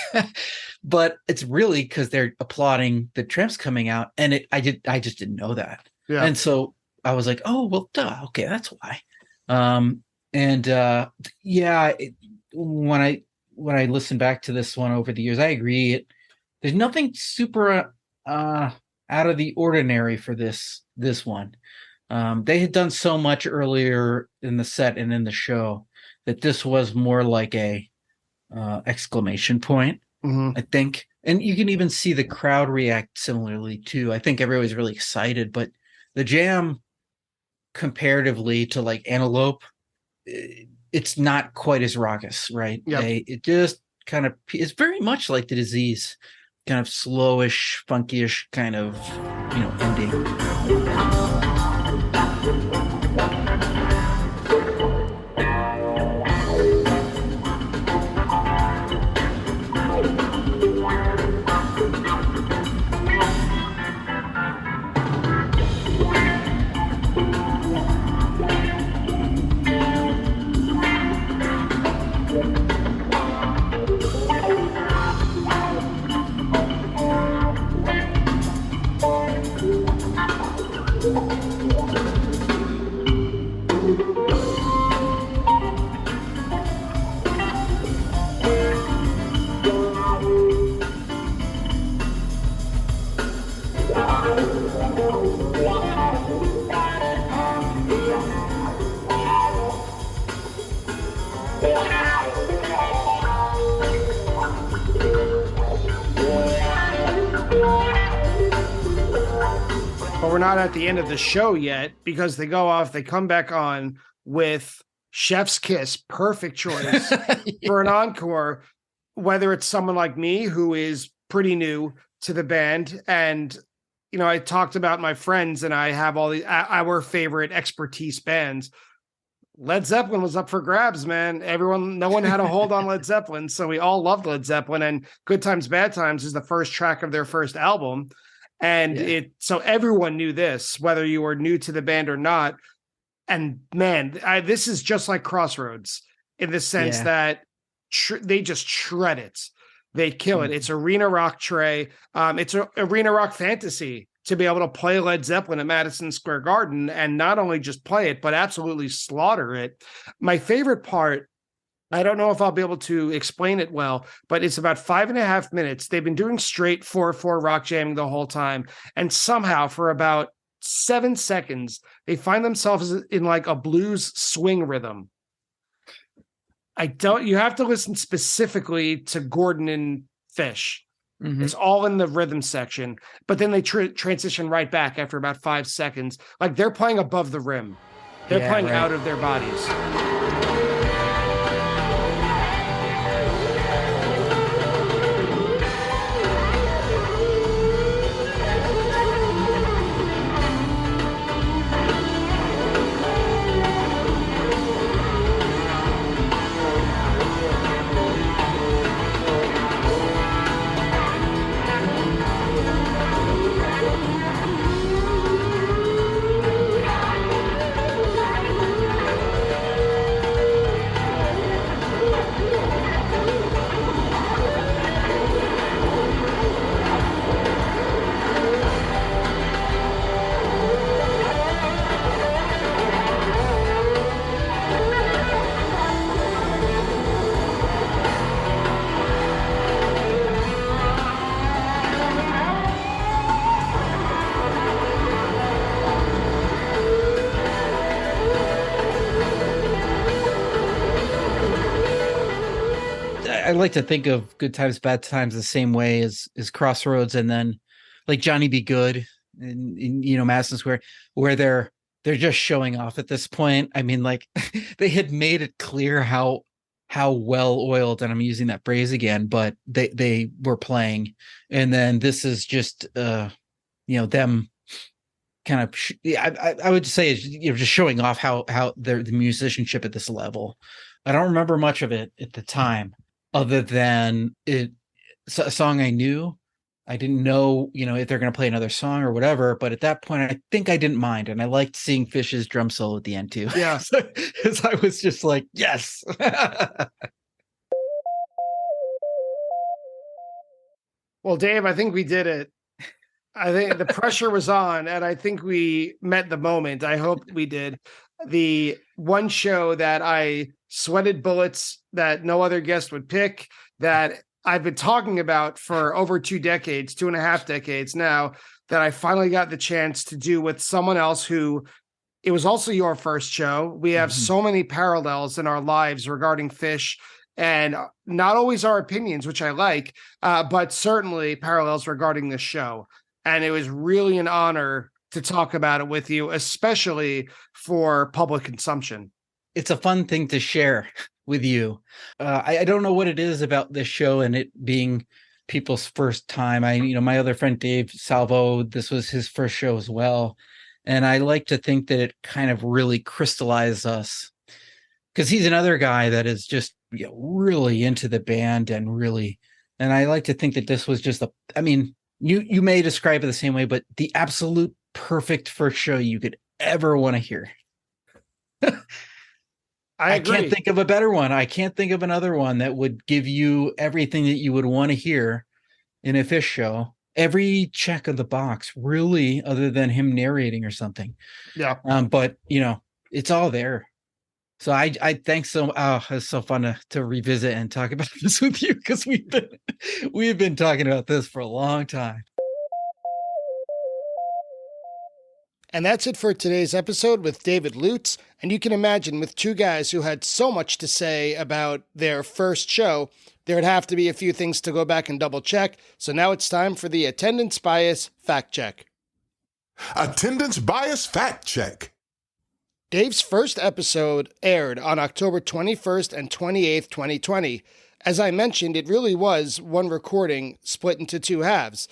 But it's really because they're applauding the Tramps coming out. And I just didn't know that. Yeah. And so I was like, oh, well, duh. Okay, that's why. When I listen back to this one over the years, I agree. There's nothing super out of the ordinary for this one. They had done so much earlier in the set and in the show that this was more like a exclamation point, I think. And you can even see the crowd react similarly too. I think everybody's really excited, but the jam comparatively to like Antelope, it's not quite as raucous, right? Yep. It just kind of, it's very much like The Disease, kind of slowish, funkyish kind of, ending. We're not at the end of the show yet, because they come back on with Chef's Kiss, perfect choice for an encore, whether it's someone like me who is pretty new to the band. And, I talked about my friends and I have all our favorite expertise bands. Led Zeppelin was up for grabs, man. No one had a hold on Led Zeppelin. So we all loved Led Zeppelin, and Good Times, Bad Times is the first track of their first album. And so everyone knew this, whether you were new to the band or not. And man, this is just like Crossroads in the sense that they just shred it. They kill it. It's arena rock, Trey. It's an arena rock fantasy to be able to play Led Zeppelin at Madison Square Garden, and not only just play it, but absolutely slaughter it. My favorite part, I don't know if I'll be able to explain it well, but it's about 5.5 minutes. They've been doing straight 4/4 rock jamming the whole time. And somehow for about 7 seconds, they find themselves in like a blues swing rhythm. You have to listen specifically to Gordon and Fish. Mm-hmm. It's all in the rhythm section, but then they transition right back after about 5 seconds. Like they're playing above the rim. They're playing out of their bodies. I like to think of Good Times, Bad Times the same way as Crossroads, and then like Johnny Be Good and Madison Square, where they're just showing off at this point. I mean, like they had made it clear how well oiled, and I'm using that phrase again, but they were playing, and then this is just them kind of I would say just showing off how the musicianship at this level. I don't remember much of it at the time, other than a song I knew. I didn't know, if they're going to play another song or whatever. But at that point, I think I didn't mind, and I liked seeing Fish's drum solo at the end too. Yeah, because I was just like, yes. Well, Dave, I think we did it. I think the pressure was on, and I think we met the moment. I hope we did. The one show that I sweated bullets that no other guest would pick, that I've been talking about for over 2 decades, 2.5 decades now, that I finally got the chance to do with someone else who, it was also your first show. We have so many parallels in our lives regarding Fish, and not always our opinions, which I like, but certainly parallels regarding this show. And it was really an honor to talk about it with you, especially for public consumption. It's a fun thing to share with you. I don't know what it is about this show and it being people's first time. My other friend Dave Salvo, this was his first show as well. And I like to think that it kind of really crystallized us, because he's another guy that is just really into the band and I like to think that this was just you may describe it the same way, but the absolute perfect first show you could ever want to hear. I can't think of a better one. I can't think of another one that would give you everything that you would want to hear in a Fish show. Every check of the box, really, other than him narrating or something. Yeah. But it's all there. So I thank so. It's so fun to revisit and talk about this with you, because we've been talking about this for a long time. And that's it for today's episode with David Lutz. And you can imagine, with 2 guys who had so much to say about their first show, there'd have to be a few things to go back and double check. So now it's time for the attendance bias fact check. Attendance bias fact check. Dave's first episode aired on October 21st and 28th, 2020. As I mentioned, it really was one recording split into 2 halves.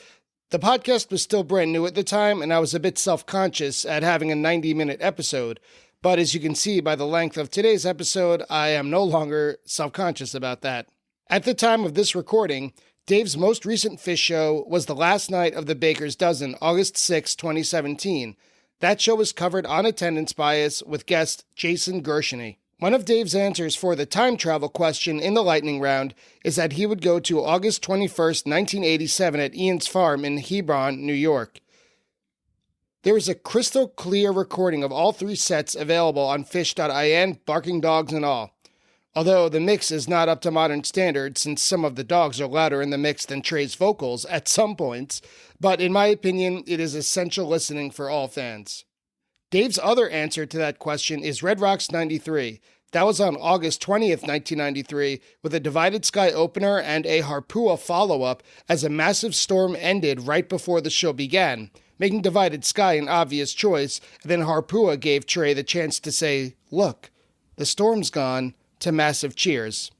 The podcast was still brand new at the time, and I was a bit self-conscious at having a 90-minute episode. But as you can see by the length of today's episode, I am no longer self-conscious about that. At the time of this recording, Dave's most recent Fish show was the last night of the Baker's Dozen, August 6, 2017. That show was covered on Attendance Bias with guest Jason Gershony. One of Dave's answers for the time travel question in the lightning round is that he would go to August 21st, 1987 at Ian's farm in Hebron, New York. There is a crystal clear recording of all 3 sets available on fish.in, barking dogs and all. Although the mix is not up to modern standards, since some of the dogs are louder in the mix than Trey's vocals at some points, but in my opinion, it is essential listening for all fans. Dave's other answer to that question is Red Rocks 93. That was on August 20th, 1993, with a Divided Sky opener and a Harpua follow-up as a massive storm ended right before the show began, making Divided Sky an obvious choice, and then Harpua gave Trey the chance to say, "Look, the storm's gone," to massive cheers.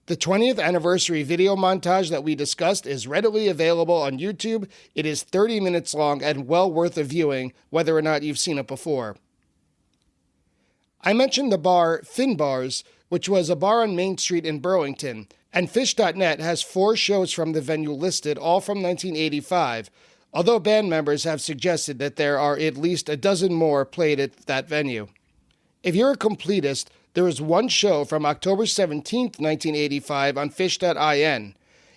The 20th anniversary video montage that we discussed is readily available on YouTube. It is 30 minutes long and well worth a viewing, whether or not you've seen it before. I mentioned the bar Fin Bars, which was a bar on Main Street in Burlington, and Fish.net has 4 shows from the venue listed, all from 1985, although band members have suggested that there are at least a dozen more played at that venue. If you're a completist, there is one show from October 17th, 1985 on fish.in.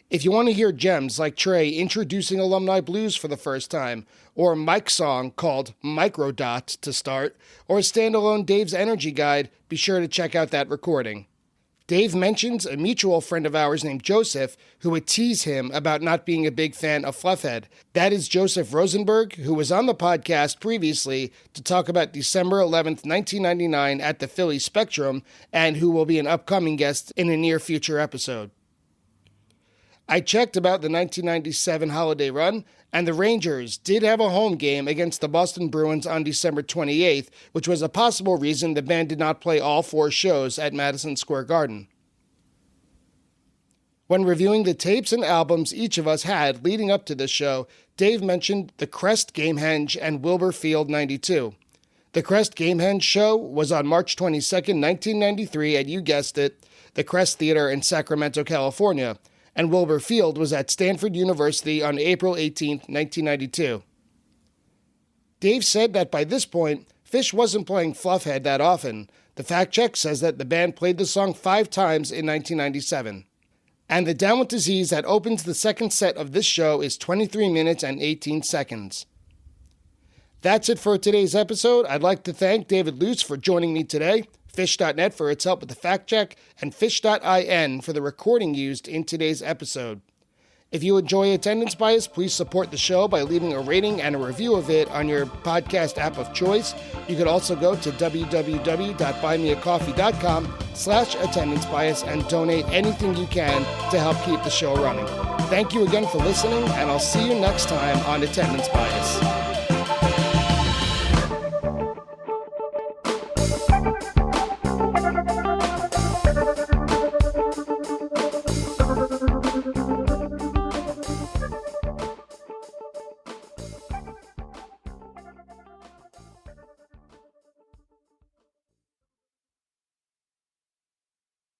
If you want to hear gems like Trey introducing Alumni Blues for the first time, or Mike's song called Microdot to start, or a standalone Dave's Energy Guide, be sure to check out that recording. Dave mentions a mutual friend of ours named Joseph, who would tease him about not being a big fan of Fluffhead. That is Joseph Rosenberg, who was on the podcast previously to talk about December 11th, 1999 at the Philly Spectrum, and who will be an upcoming guest in a near future episode. I checked about the 1997 holiday run, and the Rangers did have a home game against the Boston Bruins on December 28th, which was a possible reason the band did not play all 4 shows at Madison Square Garden. When reviewing the tapes and albums each of us had leading up to this show, Dave mentioned the Crest Gamehenge and Wilbur Field 92. The Crest Gamehenge show was on March 22, 1993 at, you guessed it, the Crest Theater in Sacramento, California, and Wilbur Field was at Stanford University on April 18, 1992. Dave said that by this point, Phish wasn't playing Fluffhead that often. The fact check says that the band played the song 5 times in 1997. And the Down with Disease that opens the second set of this show is 23 minutes and 18 seconds. That's it for today's episode. I'd like to thank David Lutz for joining me today, Phish.net for its help with the fact check, and Phish.in for the recording used in today's episode. If you enjoy Attendance Bias, please support the show by leaving a rating and a review of it on your podcast app of choice. You could also go to www.buymeacoffee.com/attendance bias and donate anything you can to help keep the show running. Thank you again for listening, and I'll see you next time on Attendance Bias.